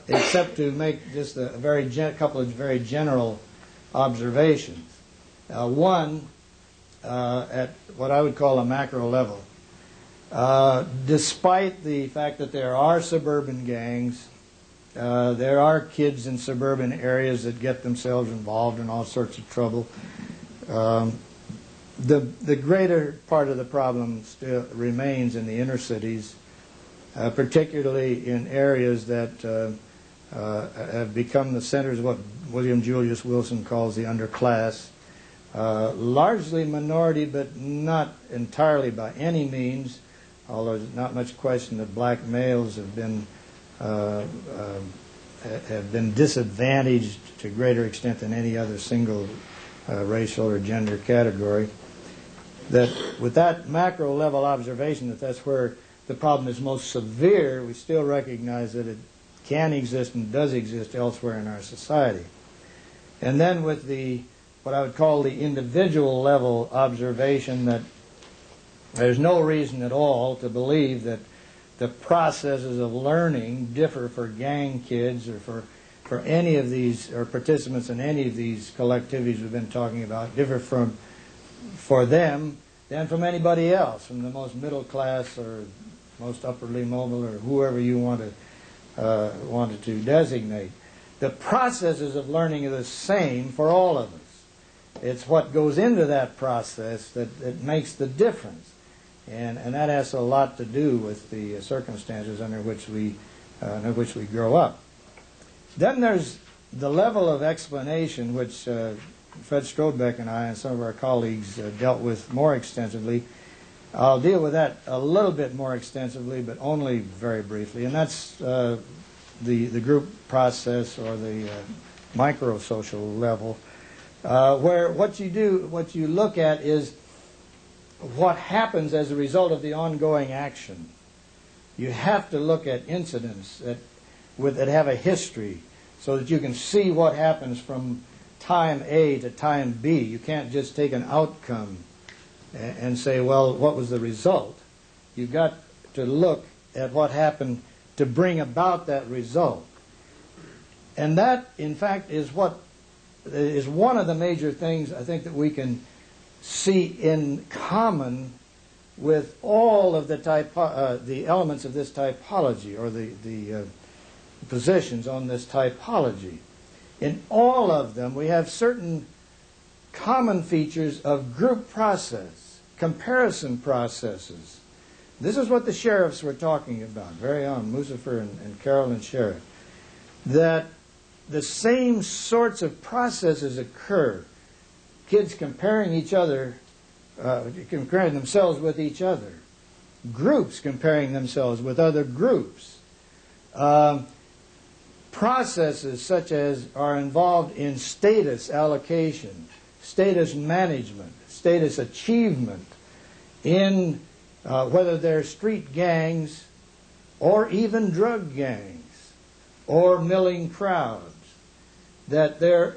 A: except to make just a couple of very general observations. One, at what I would call a macro level. Despite the fact that there are suburban gangs, there are kids in suburban areas that get themselves involved in all sorts of trouble, the greater part of the problem still remains in the inner cities, particularly in areas that have become the centers of what William Julius Wilson calls the underclass. Largely minority, but not entirely by any means, although there's not much question that black males have been disadvantaged to a greater extent than any other single racial or gender category. That with that macro level observation that's where the problem is most severe, we still recognize that it can exist and does exist elsewhere in our society. And then with the what I would call the individual level observation, that there's no reason at all to believe that the processes of learning differ for gang kids or for any of these, or participants in any of these collectivities we've been talking about, differ for them than from anybody else, from the most middle class or most upwardly mobile or whoever you wanted to designate. The processes of learning are the same for all of us. It's what goes into that process that makes the difference. And that has a lot to do with the circumstances under which we grow up. Then there's the level of explanation which Fred Strodebeck and I and some of our colleagues dealt with more extensively. I'll deal with that a little bit more extensively, but only very briefly. And that's the group process or the microsocial level, where what you look at is what happens as a result of the ongoing action. You have to look at incidents that have a history so that you can see what happens from time A to time B. You can't just take an outcome and say, well, what was the result? You've got to look at what happened to bring about that result. And that, in fact, is one of the major things I think that we can see in common with all of the elements of this typology, or the positions on this typology. In all of them, we have certain common features of group process, comparison processes. This is what the sheriffs were talking about, very on, Muzafer and Carroll and Sheriff, that the same sorts of processes occur. Kids comparing each other, comparing themselves with each other. Groups comparing themselves with other groups. Processes such as are involved in status allocation, status management, status achievement, in whether they're street gangs or even drug gangs or milling crowds. That there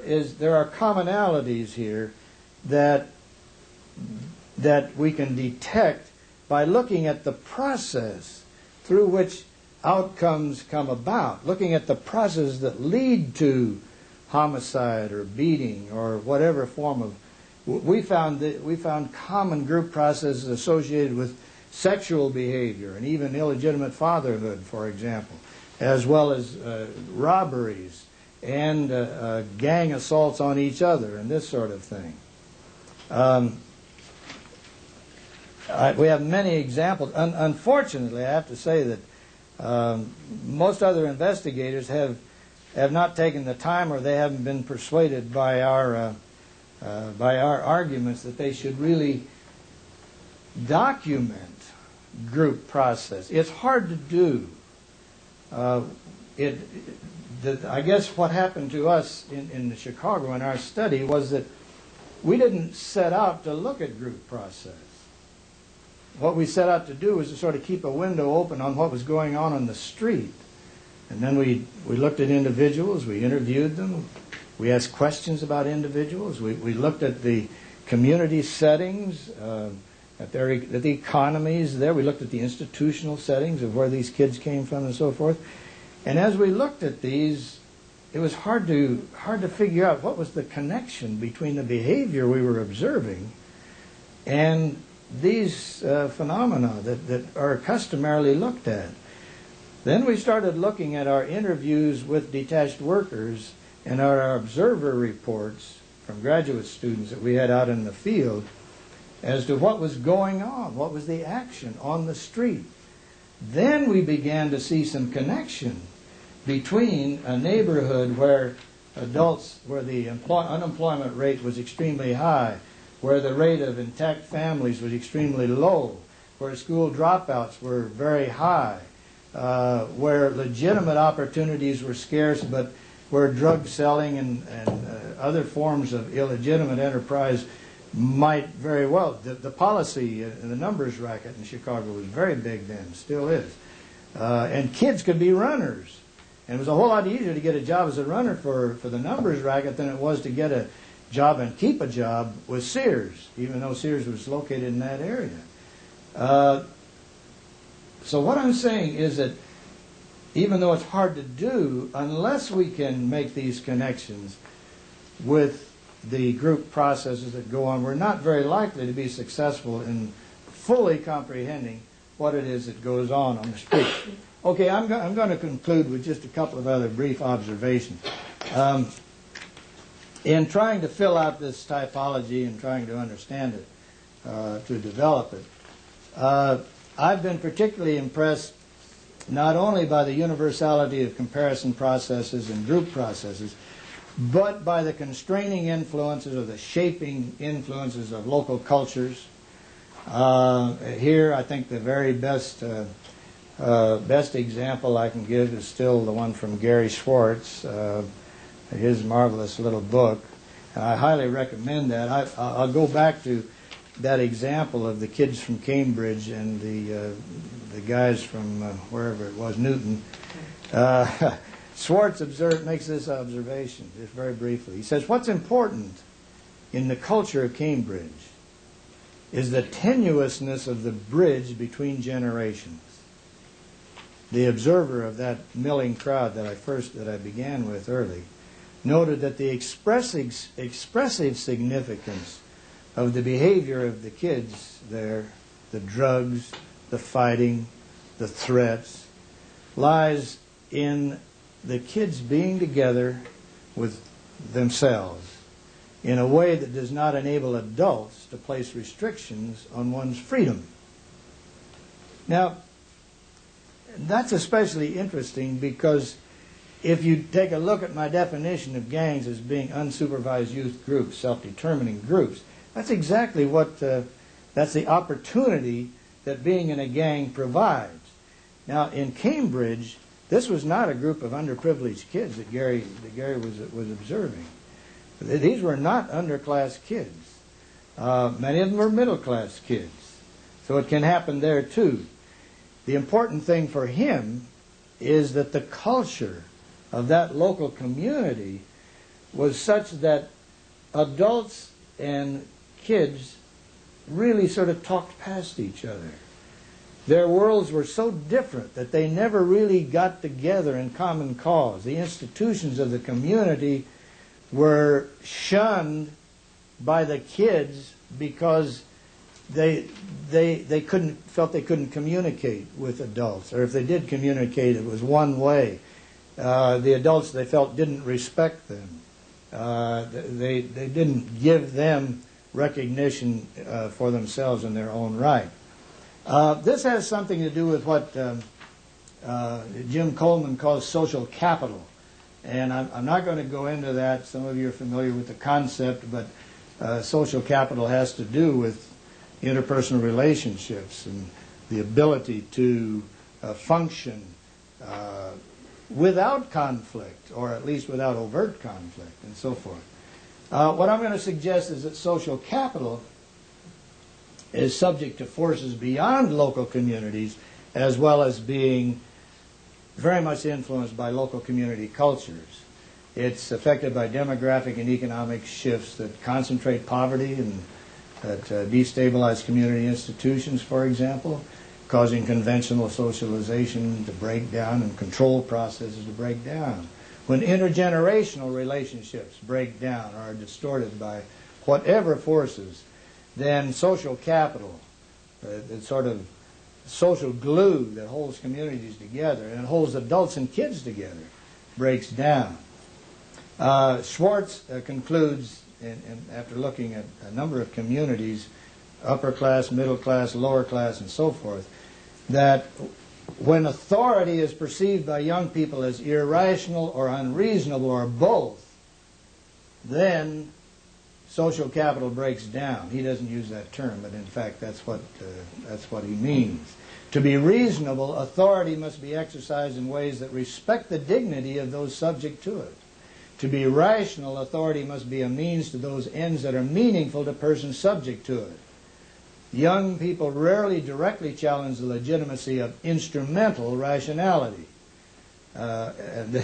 A: are commonalities here that we can detect by looking at the process through which outcomes come about, looking at the processes that lead to homicide or beating or whatever form of. We found common group processes associated with sexual behavior and even illegitimate fatherhood, for example, as well as robberies and gang assaults on each other and this sort of thing. We have many examples. Unfortunately, I have to say that most other investigators have not taken the time, or they haven't been persuaded by our arguments that they should really document group process. It's hard to do. I guess what happened to us in Chicago in our study was that we didn't set out to look at group process. What we set out to do was to sort of keep a window open on what was going on the street. And then we looked at individuals, we interviewed them, we asked questions about individuals, we looked at the community settings, at the economies there, we looked at the institutional settings of where these kids came from and so forth. And as we looked at these, it was hard to figure out what was the connection between the behavior we were observing and these phenomena that are customarily looked at. Then we started looking at our interviews with detached workers and our observer reports from graduate students that we had out in the field as to what was going on, what was the action on the street. Then we began to see some connection between a neighborhood where the unemployment rate was extremely high, where the rate of intact families was extremely low, where school dropouts were very high, where legitimate opportunities were scarce, but where drug selling and other forms of illegitimate enterprise might very well. The policy and the numbers racket in Chicago was very big then, still is. And kids could be runners. And it was a whole lot easier to get a job as a runner for the numbers racket than it was to get a job and keep a job with Sears, even though Sears was located in that area. So what I'm saying is that even though it's hard to do, unless we can make these connections with the group processes that go on, we're not very likely to be successful in fully comprehending what it is that goes on the street. Okay, I'm going to conclude with just a couple of other brief observations. In trying to fill out this typology and trying to understand it, to develop it, I've been particularly impressed not only by the universality of comparison processes and group processes, but by the constraining influences or the shaping influences of local cultures. Here, I think the very best example I can give is still the one from Gary Schwartz, his marvelous little book. And I highly recommend that. I'll go back to that example of the kids from Cambridge and the guys from wherever it was, Newton. Schwartz makes this observation, just very briefly. He says, what's important in the culture of Cambridge is the tenuousness of the bridge between generations. The observer of that milling crowd that I began with early noted that the expressive significance of the behavior of the kids there, the drugs, the fighting, the threats, lies in the kids being together with themselves in a way that does not enable adults to place restrictions on one's freedom. Now, that's especially interesting because if you take a look at my definition of gangs as being unsupervised youth groups, self-determining groups, that's exactly that's the opportunity that being in a gang provides. Now, in Cambridge, this was not a group of underprivileged kids that Gary was observing. These were not underclass kids. Many of them were middle-class kids. So it can happen there, too. The important thing for him is that the culture of that local community was such that adults and kids really sort of talked past each other. Their worlds were so different that they never really got together in common cause. The institutions of the community were shunned by the kids because they felt they couldn't communicate with adults, or if they did communicate, it was one way. The adults, they felt, didn't respect them. They didn't give them recognition for themselves in their own right. This has something to do with what Jim Coleman calls social capital. And I'm not going to go into that. Some of you are familiar with the concept, but social capital has to do with interpersonal relationships and the ability to function without conflict, or at least without overt conflict, and so forth. What I'm going to suggest is that social capital is subject to forces beyond local communities, as well as being very much influenced by local community cultures. It's affected by demographic and economic shifts that concentrate poverty and that destabilize community institutions, for example, causing conventional socialization to break down and control processes to break down. When intergenerational relationships break down or are distorted by whatever forces, then social capital, the sort of social glue that holds communities together and holds adults and kids together, breaks down. Schwartz concludes, after looking at a number of communities, upper class, middle class, lower class, and so forth, that when authority is perceived by young people as irrational or unreasonable or both, then social capital breaks down. He doesn't use that term, but in fact that's what he means. To be reasonable, authority must be exercised in ways that respect the dignity of those subject to it. To be rational, authority must be a means to those ends that are meaningful to persons subject to it. Young people rarely directly challenge the legitimacy of instrumental rationality. And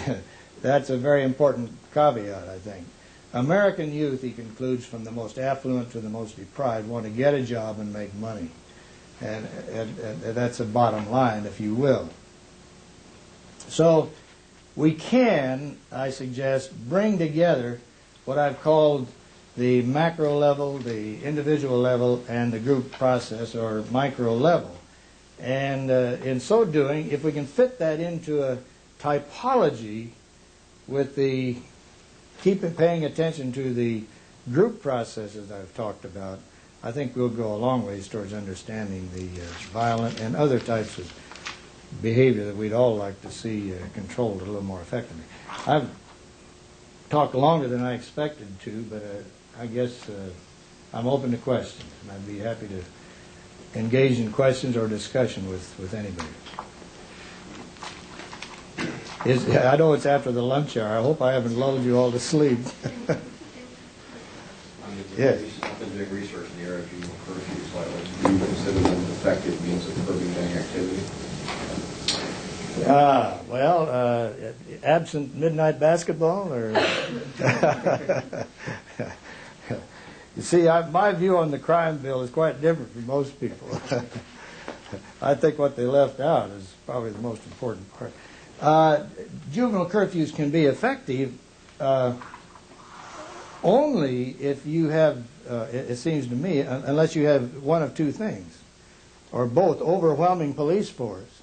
A: that's a very important caveat, I think. American youth, he concludes, from the most affluent to the most deprived, want to get a job and make money. And that's a bottom line, if you will. So we can, I suggest, bring together what I've called the macro level, the individual level, and the group process, or micro level. And in so doing, if we can fit that into a typology with the paying attention to the group processes I've talked about, I think we'll go a long ways towards understanding the violent and other types of behavior that we'd all like to see controlled a little more effectively. I've talked longer than I expected to, but I guess I'm open to questions, and I'd be happy to engage in questions or discussion with anybody. I know it's after the lunch hour. I hope I haven't lulled you all to sleep. Yes.
B: I've been doing research in the area of juvenile curfews lately. Do you consider them an effective means of curbing gang activity?
A: Absent midnight basketball, or you see, my view on the crime bill is quite different from most people. I think what they left out is probably the most important part. Juvenile curfews can be effective only if you have, it seems to me, unless you have one of two things, or both: overwhelming police force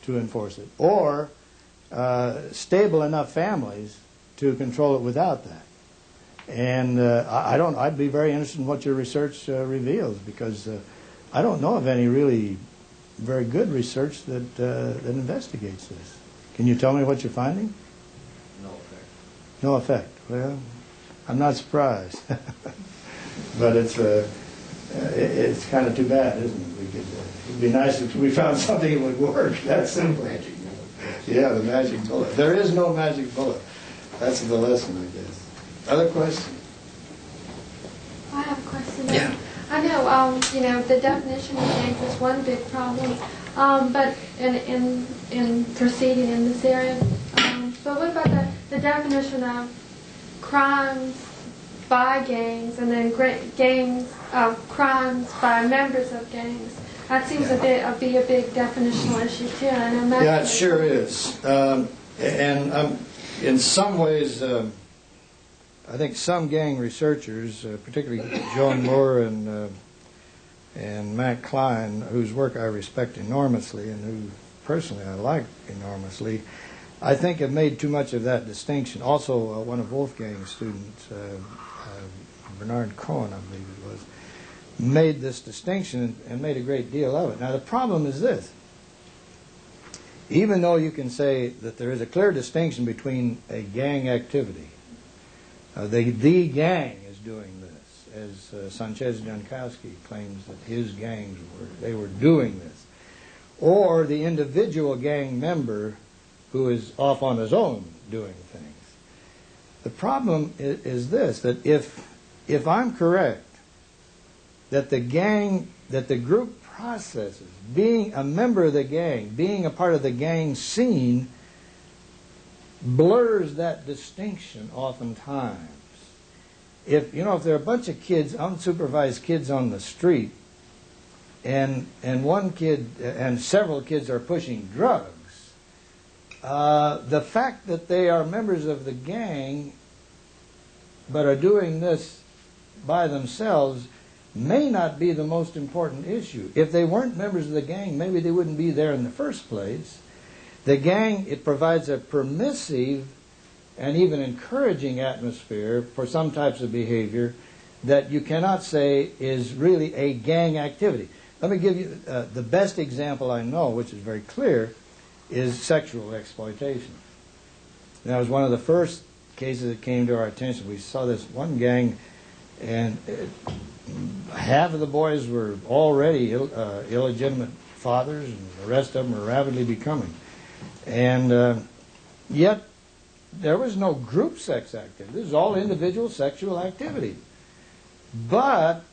A: to enforce it, or stable enough families to control it without that. And I'd be very interested in what your research reveals, because I don't know of any really very good research that investigates this. Can you tell me what you're finding?
B: No effect.
A: No effect. Well, I'm not surprised. But it's kind of too bad, isn't it? It'd be nice if we found something that would work. That's simple. Yeah, the magic bullet. There is no magic bullet. That's the lesson, I guess. Other questions?
C: I have a question.
A: Yeah.
C: I know, the definition of gangs is one big problem, but in proceeding in this area. But what about the definition of crimes by gangs, and then crimes by members of gangs? That seems to be a big definitional issue too. And I know
A: Yeah, it sure is. In some ways, I think some gang researchers, particularly Joan Moore and Matt Klein, whose work I respect enormously and who personally I like enormously, I think have made too much of that distinction. Also, one of Wolfgang's students, Bernard Cohen, I believe it was, made this distinction and made a great deal of it. Now, the problem is this. Even though you can say that there is a clear distinction between a gang activity, the gang is doing this, as Sanchez Jankowski claims that his gangs were doing this, or the individual gang member who is off on his own doing things. The problem is this, that if I'm correct, that the group processes, being a member of the gang, being a part of the gang scene, blurs that distinction oftentimes. If there are a bunch of kids, unsupervised kids on the street, and one kid and several kids are pushing drugs, the fact that they are members of the gang but are doing this by themselves may not be the most important issue. If they weren't members of the gang, maybe they wouldn't be there in the first place. The gang, it provides a permissive and even encouraging atmosphere for some types of behavior that you cannot say is really a gang activity. Let me give you the best example I know, which is very clear, is sexual exploitation. That was one of the first cases that came to our attention. We saw this one gang, and half of the boys were already illegitimate fathers, and the rest of them were rapidly becoming. And yet, there was no group sex activity. This was all individual sexual activity. But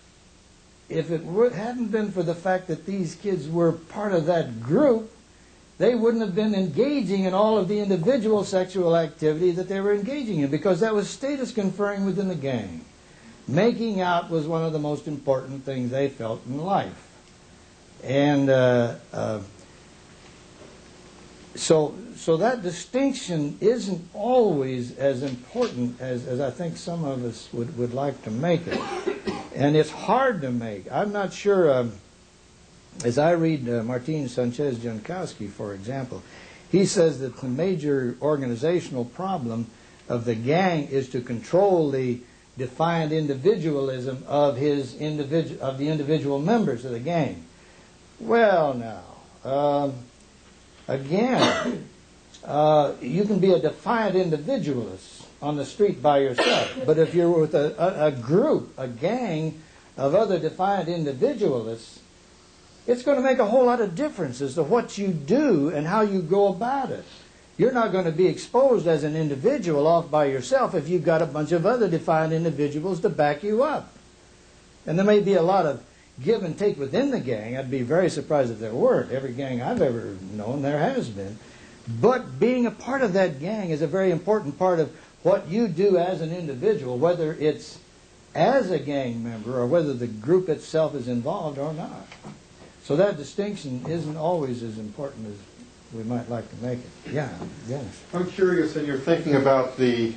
A: if it hadn't been for the fact that these kids were part of that group, they wouldn't have been engaging in all of the individual sexual activity that they were engaging in, because that was status conferring within the gang. Making out was one of the most important things they felt in life. And so that distinction isn't always as important as I think some of us would like to make it. And it's hard to make. I'm not sure, as I read Martin Sanchez-Jankowski, for example, he says that the major organizational problem of the gang is to control the defiant individualism of the individual members of the gang. Well, now, again, you can be a defiant individualist on the street by yourself, but if you're with a group, a gang of other defiant individualists, it's going to make a whole lot of difference as to what you do and how you go about it. You're not going to be exposed as an individual off by yourself if you've got a bunch of other defiant individuals to back you up. And there may be a lot of give and take within the gang. I'd be very surprised if there weren't. Every gang I've ever known, there has been. But being a part of that gang is a very important part of what you do as an individual, whether it's as a gang member or whether the group itself is involved or not. So that distinction isn't always as important as we might like to make it. Yeah, yes.
D: I'm curious, in your thinking about the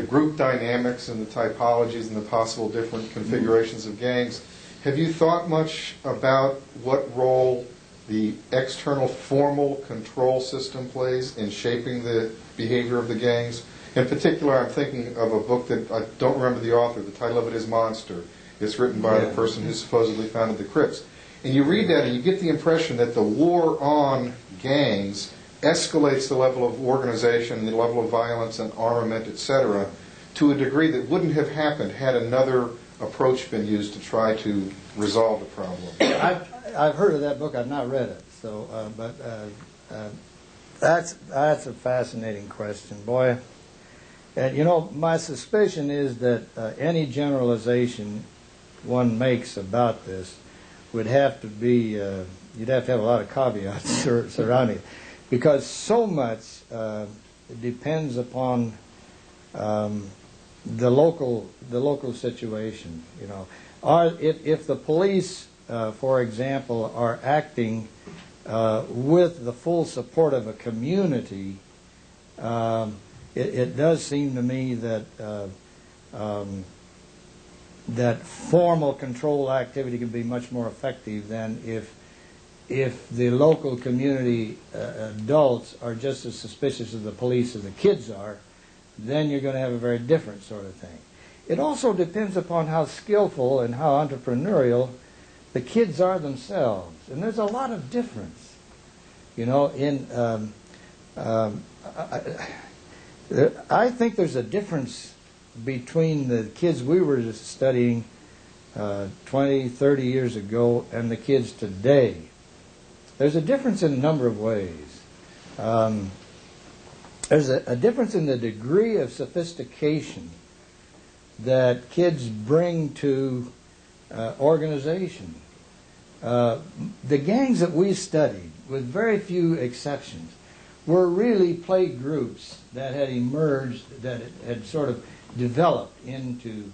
D: group dynamics and the typologies and the possible different configurations of gangs, have you thought much about what role the external formal control system plays in shaping the behavior of the gangs? In particular, I'm thinking of a book that I don't remember the author. The title of it is Monster. It's written by the person who supposedly founded the Crips. And you read that and you get the impression that the war on gangs escalates the level of organization, the level of violence and armament, etc., to a degree that wouldn't have happened had another approach been used to try to resolve the problem.
A: I've heard of that book. I've not read it. So, but that's a fascinating question, boy. And my suspicion is that any generalization one makes about this would have to be, you'd have to have a lot of caveats surrounding it, because so much depends upon the local situation. If the police, for example, are acting with the full support of a community, it does seem to me that that formal control activity can be much more effective than if the local community adults are just as suspicious of the police as the kids are. Then you're going to have a very different sort of thing. It also depends upon how skillful and how entrepreneurial the kids are themselves, and there's a lot of difference. I think there's a difference between the kids we were studying 20, 30 years ago and the kids today. There's a difference in a number of ways. there's a difference in the degree of sophistication that kids bring to organization. The gangs that we studied, with very few exceptions, were really play groups that had emerged, that had sort of developed into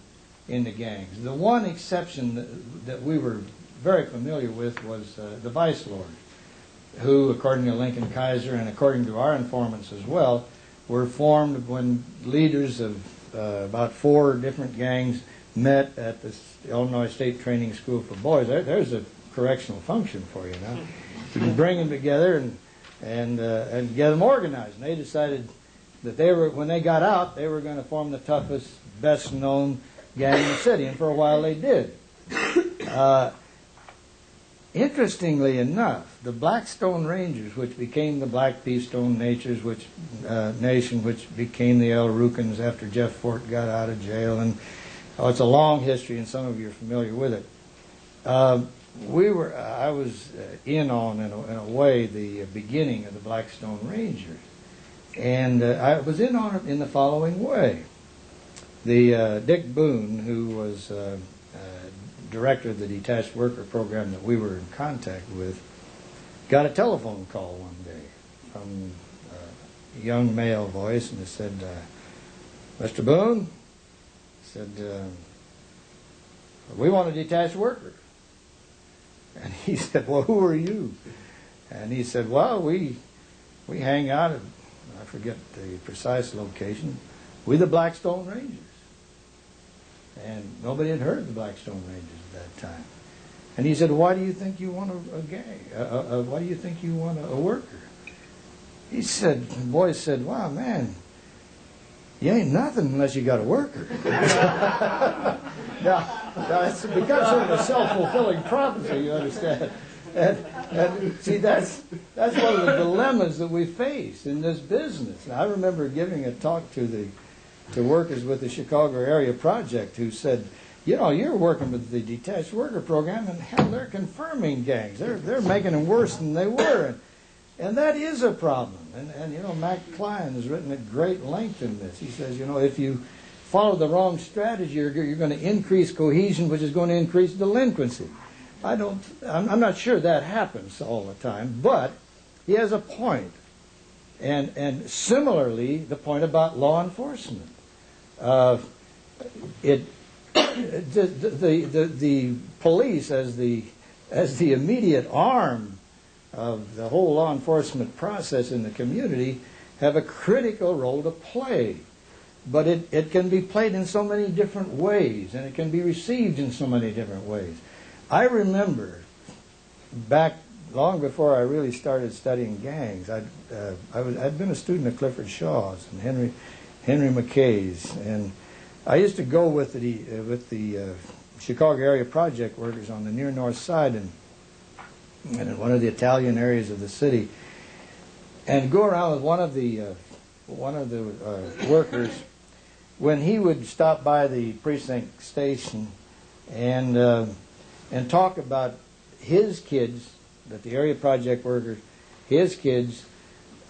A: gangs. The one exception that we were very familiar with was the Vice Lord, who, according to Lincoln Kaiser and according to our informants as well, were formed when leaders of about 4 different gangs met at the Illinois State Training School for Boys. There's a correctional function for you now. You can bring them together and get them organized. And they decided that when they got out, they were going to form the toughest, best known gang in the city, and for a while they did. Interestingly enough, the Blackstone Rangers, which became the Blackpeastone Nation, which became the El Rukins after Jeff Fort got out of jail, and it's a long history, and some of you are familiar with it. I was in a way, the beginning of the Blackstone Rangers, and I was in on it in the following way. The Dick Boone, who was director of the detached worker program that we were in contact with, got a telephone call one day from a young male voice, and it said, "Mr. Boone," said, "we want a detached worker." And he said, "Well, who are you?" And he said, "Well, we hang out at," I forget the precise location, "we the Blackstone Rangers." And nobody had heard of the Blackstone Rangers at that time. And he said, "Why do you think you want a gang? Why do you think you want a worker?" He said, the boy said, "Wow, man, you ain't nothing unless you got a worker." Now it's become sort of a self-fulfilling prophecy, you understand. And see, that's one of the dilemmas that we face in this business. Now, I remember giving a talk to workers with the Chicago Area Project who said, "You're working with the detached worker program, and hell, they're confirming gangs. They're making them worse than they were." And that is a problem. And Mac Klein has written at great length in this. He says, if you follow the wrong strategy, you're going to increase cohesion, which is going to increase delinquency. I'm not sure that happens all the time, but he has a point. And similarly, the point about law enforcement. The police as the immediate arm of the whole law enforcement process in the community have a critical role to play. But it can be played in so many different ways, and it can be received in so many different ways. I remember back long before I really started studying gangs, I'd been a student of Clifford Shaw's and Henry McKay's, and I used to go with the Chicago Area Project workers on the near north side and in one of the Italian areas of the city, and go around with one of the workers when he would stop by the precinct station and talk about his kids, that the area project workers, his kids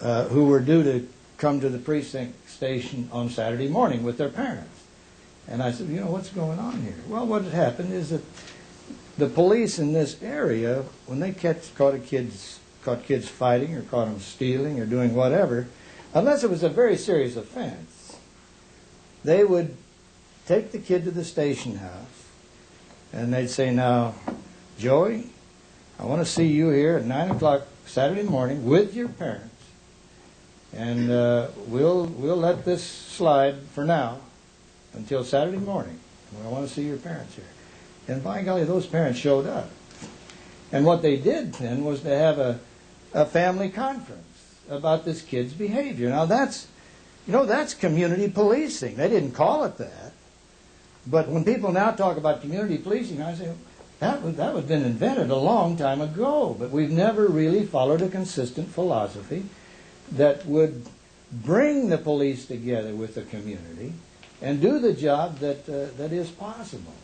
A: who were due to come to the precinct station on Saturday morning with their parents. And I said, what's going on here? Well, what had happened is that the police in this area, when they caught kids fighting or caught them stealing or doing whatever, unless it was a very serious offense, they would take the kid to the station house and they'd say, "Now, Joey, I want to see you here at 9 o'clock Saturday morning with your parents, and we'll let this slide for now until Saturday morning. I want to see your parents here." And by golly, those parents showed up. And what they did then was to have a family conference about this kid's behavior. Now that's community policing. They didn't call it that. But when people now talk about community policing, I say, that would have been invented a long time ago. But we've never really followed a consistent philosophy that would bring the police together with the community and do the job that is possible.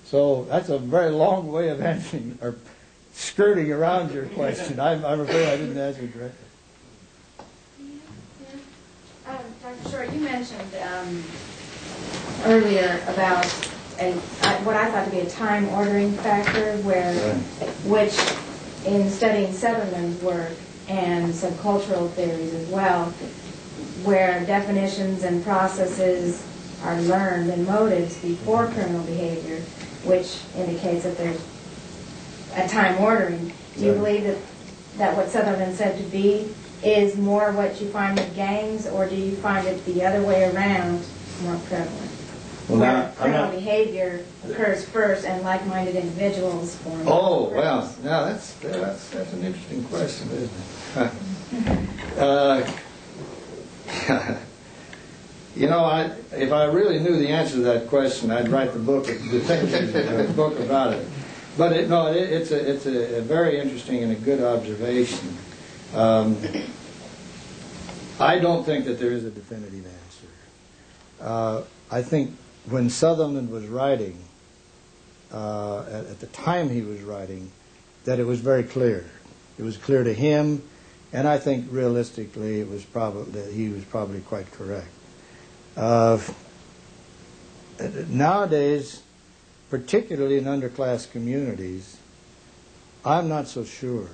A: So that's a very long way of answering or skirting around your question. I'm afraid I didn't answer it directly.
E: Dr. Short, you mentioned earlier about what I thought to be a time ordering factor, which in studying Sutherland's work and some cultural theories as well, where definitions and processes are learned and motives before criminal behavior, which indicates that there's a time ordering. Do you believe that what Sutherland said to be is more what you find with gangs, or do you find it the other way around more prevalent?
A: Well,
E: where criminal behavior occurs first and like-minded individuals form.
A: Oh, well, now that's an interesting question, isn't it? You know, if I really knew the answer to that question, I'd write the book about it. But it's a very interesting and a good observation. I don't think that there is a definitive answer. I think when Sutherland was writing, at the time he was writing, that it was very clear. It was clear to him, and I think realistically he was probably quite correct. Nowadays, particularly in underclass communities, I'm not so sure.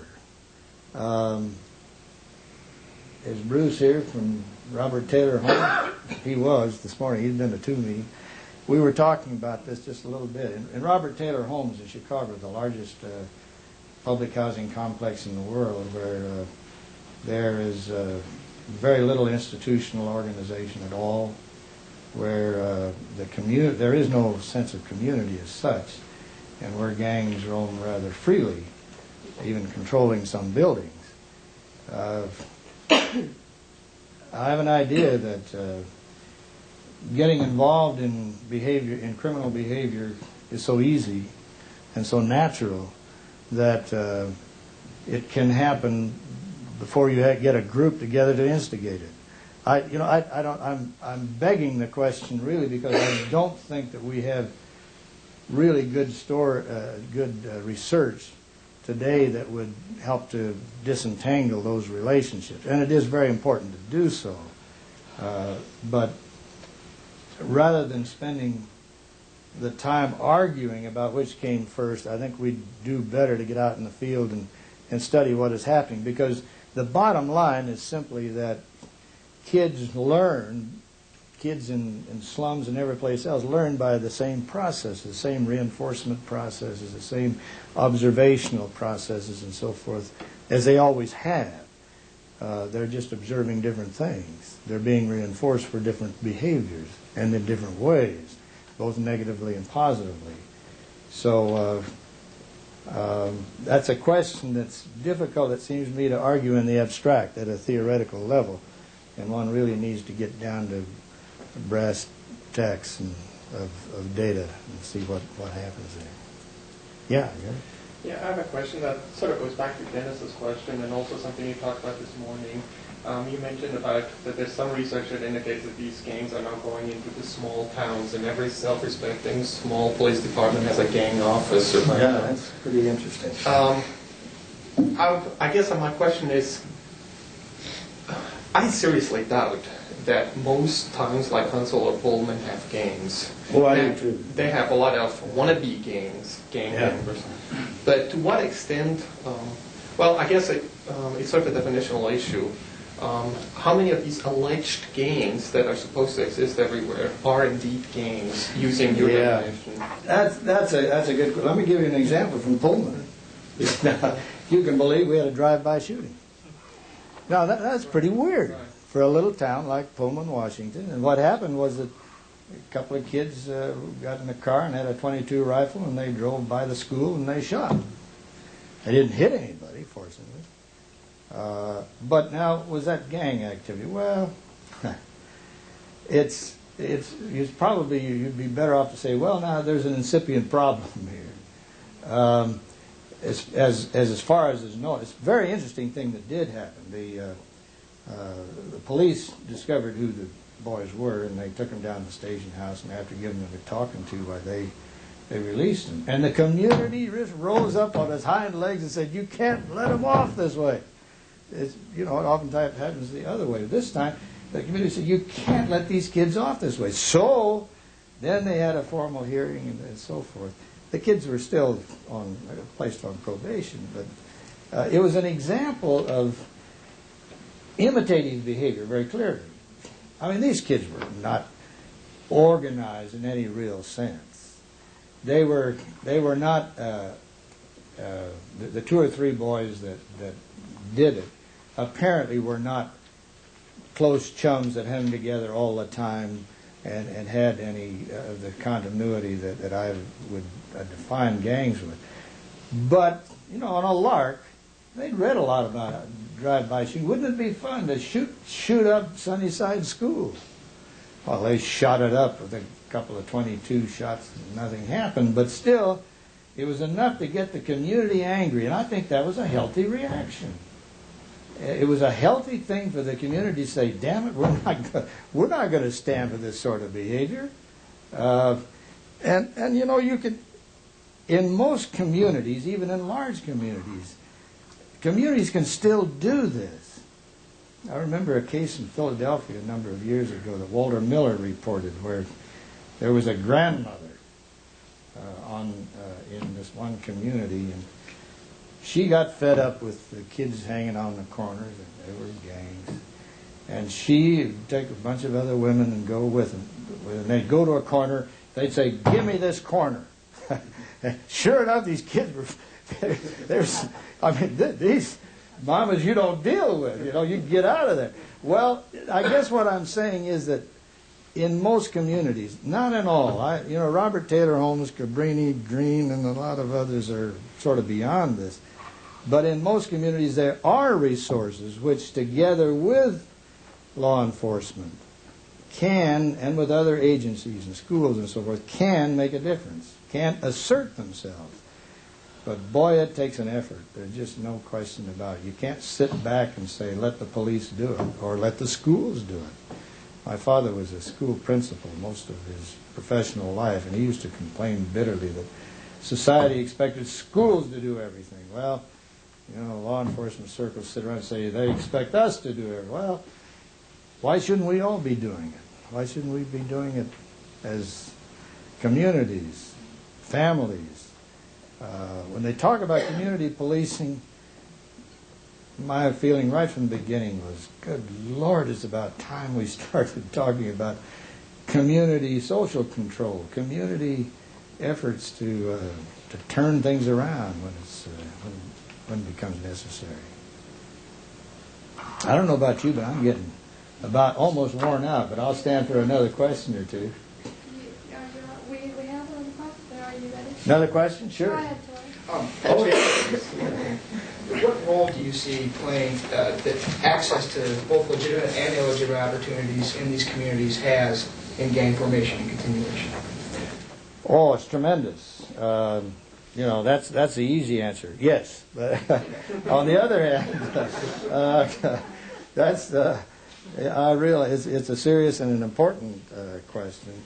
A: Is Bruce here from Robert Taylor Home? He was this morning. He's been to 2 meetings. We were talking about this just a little bit. In Robert Taylor Homes in Chicago, the largest public housing complex in the world, where there is very little institutional organization at all, where there is no sense of community as such, and where gangs roam rather freely, even controlling some buildings. I have an idea that getting involved in criminal behavior, is so easy and so natural that it can happen before you get a group together to instigate it. I'm begging the question really because I don't think that we have really good research today that would help to disentangle those relationships, and it is very important to do so. But rather than spending the time arguing about which came first, I think we'd do better to get out in the field and study what is happening, because the bottom line is simply that kids in slums and every place else learn by the same processes, the same reinforcement processes, the same observational processes and so forth, as they always have. They're just observing different things. They're being reinforced for different behaviors and in different ways, both negatively and positively. So that's a question that's difficult, it seems to me, to argue in the abstract at a theoretical level, and one really needs to get down to brass tacks of data and see what happens there. Yeah.
F: Yeah, I have a question that sort of goes back to Dennis's question and also something you talked about this morning. You mentioned about that there's some research that indicates that these gangs are now going into the small towns, and every self-respecting small police department has a gang office.
A: Yeah, that's pretty interesting.
F: I guess my question is, I seriously doubt that most towns like Huntsville or Pullman have gangs.
A: Oh, I do too.
F: They have a lot of wannabe gang members. But to what extent, well, I guess it's sort of a definitional issue. How many of these alleged gangs that are supposed to exist everywhere are indeed gangs, using your definition?
A: That's a good question. Let me give you an example from Pullman. You can believe we had a drive-by shooting. Now, that's pretty weird for a little town like Pullman, Washington. And what happened was that a couple of kids got in a car and had a .22 rifle, and they drove by the school and they shot. They didn't hit anybody, fortunately. But now, was that gang activity? Well, you'd be better off to say, well, now there's an incipient problem here. As far as is known, it's a very interesting thing that did happen. The police discovered who the boys were, and they took them down to the station house, and after giving them a talking to, they released them. And the community just rose up on its hind legs and said, you can't let them off this way. It oftentimes happens the other way. This time, the community said, you can't let these kids off this way. So then they had a formal hearing and so forth. The kids were still placed on probation, but it was an example of imitating behavior very clearly. I mean, these kids were not organized in any real sense. They were not the 2 or 3 boys that did it apparently were not close chums that hung together all the time and had any of the continuity that I would define gangs with. But, you know, on a lark, they'd read a lot about drive-by shooting. Wouldn't it be fun to shoot up Sunnyside School? Well, they shot it up with a couple of 22 shots and nothing happened, but still, it was enough to get the community angry, and I think that was a healthy reaction. It was a healthy thing for the community to say, damn it, we're not going to stand for this sort of behavior. And you know, you can, in most communities, even in large communities can still do this. I remember a case in Philadelphia a number of years ago that Walter Miller reported where there was a grandmother in this one community, and she got fed up with the kids hanging on the corners, and they were gangs. And she'd take a bunch of other women and go with them. And they'd go to a corner, they'd say, give me this corner. Sure enough, these kids were, I mean, these mamas you don't deal with, you know, you get out of there. Well, I guess what I'm saying is that in most communities, not in all, you know, Robert Taylor Holmes, Cabrini Green, and a lot of others are sort of beyond this. But in most communities, there are resources which, together with law enforcement, can, and with other agencies and schools and so forth, can make a difference, can assert themselves. But boy, it takes an effort. There's just no question about it. You can't sit back and say, let the police do it, or let the schools do it. My father was a school principal most of his professional life, and he used to complain bitterly that society expected schools to do everything. Well, you know, law enforcement circles sit around and say, they expect us to do everything. Well, why shouldn't we all be doing it? Why shouldn't we be doing it as communities, families? When they talk about community policing, my feeling right from the beginning was, good Lord, it's about time we started talking about community social control, community efforts to turn things around when it becomes necessary. I don't know about you, but I'm getting about almost worn out, but I'll stand for another question or two.
C: We have another question. Are you ready?
A: Another question? Sure.
C: Go ahead,
G: What role do you see playing that access to both legitimate and illegitimate opportunities in these communities has in gang formation and continuation?
A: Oh, it's tremendous. You know, that's the easy answer. Yes. But on the other hand, I realize it's a serious and an important question.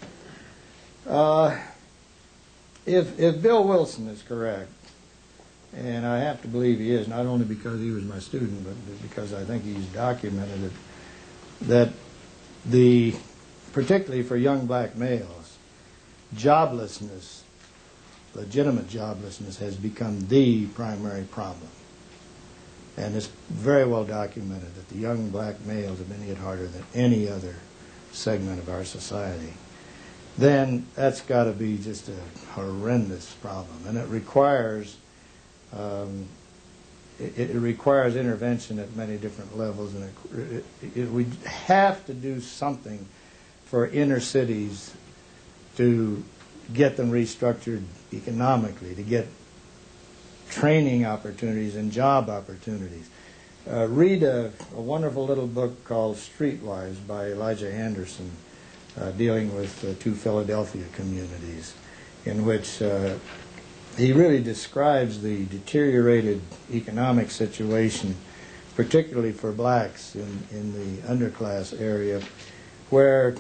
A: If Bill Wilson is correct, and I have to believe he is, not only because he was my student, but because I think he's documented it, that particularly for young black males, joblessness, legitimate joblessness, has become the primary problem. And it's very well documented that the young black males have been hit harder than any other segment of our society. Then that's got to be just a horrendous problem, and it requires intervention at many different levels, and we have to do something for inner cities to get them restructured economically, to get training opportunities and job opportunities. Read a wonderful little book called Streetwise by Elijah Anderson, dealing with 2 Philadelphia communities, in which he really describes the deteriorated economic situation, particularly for blacks in the underclass area, where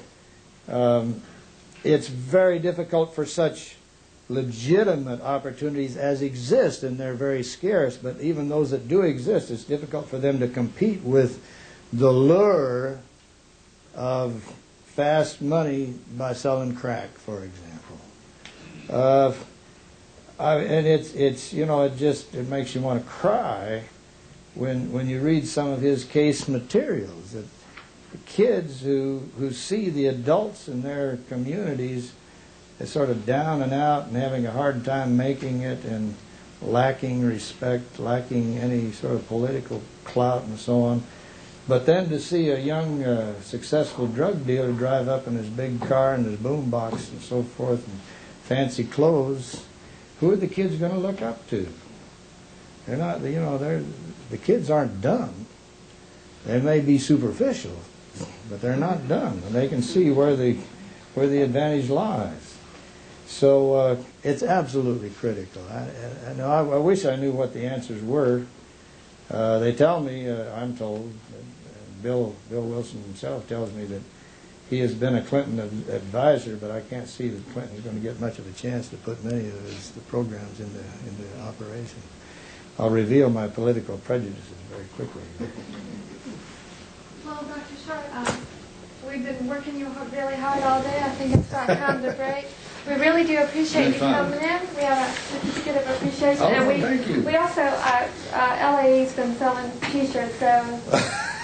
A: it's very difficult for such legitimate opportunities as exist, and they're very scarce, but even those that do exist, it's difficult for them to compete with the lure of fast money by selling crack, for example. And it's it makes you want to cry when you read some of his case materials, that the kids who see the adults in their communities as sort of down and out and having a hard time making it and lacking respect, lacking any sort of political clout and so on. But then to see a young, successful drug dealer drive up in his big car and his boombox and so forth and fancy clothes, who are the kids going to look up to? They're not, the kids aren't dumb. They may be superficial, but they're not dumb, and they can see where the advantage lies. So it's absolutely critical. I wish I knew what the answers were. They tell me, I'm told, Bill Wilson himself tells me that he has been a Clinton advisor, but I can't see that Clinton is going to get much of a chance to put many of the programs into operation. I'll reveal my political prejudices very quickly.
C: Well, Dr. Short, we've been working you really hard all day. I think it's about time to break. We really do appreciate you coming in. We have a certificate of appreciation.
A: Oh,
C: and
A: thank you.
C: We also, LAE's been selling T-shirts, so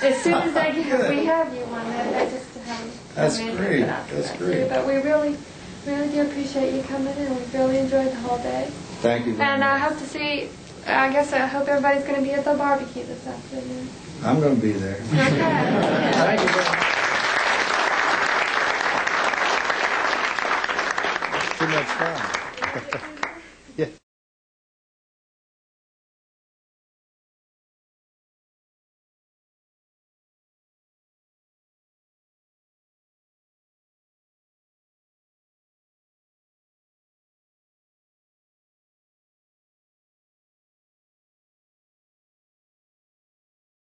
C: as soon as they get, we have you one. They just haven't
A: That's
C: come in
A: great.
C: yet, but
A: That's
C: I'll
A: great.
C: But we really do appreciate you coming in. We've really enjoyed the whole day.
A: Thank you very
C: And
A: much.
C: I hope to see, I hope everybody's going to be at the barbecue this afternoon.
A: I'm going to be there.
C: Okay.
A: Thank you very much. Too much fun.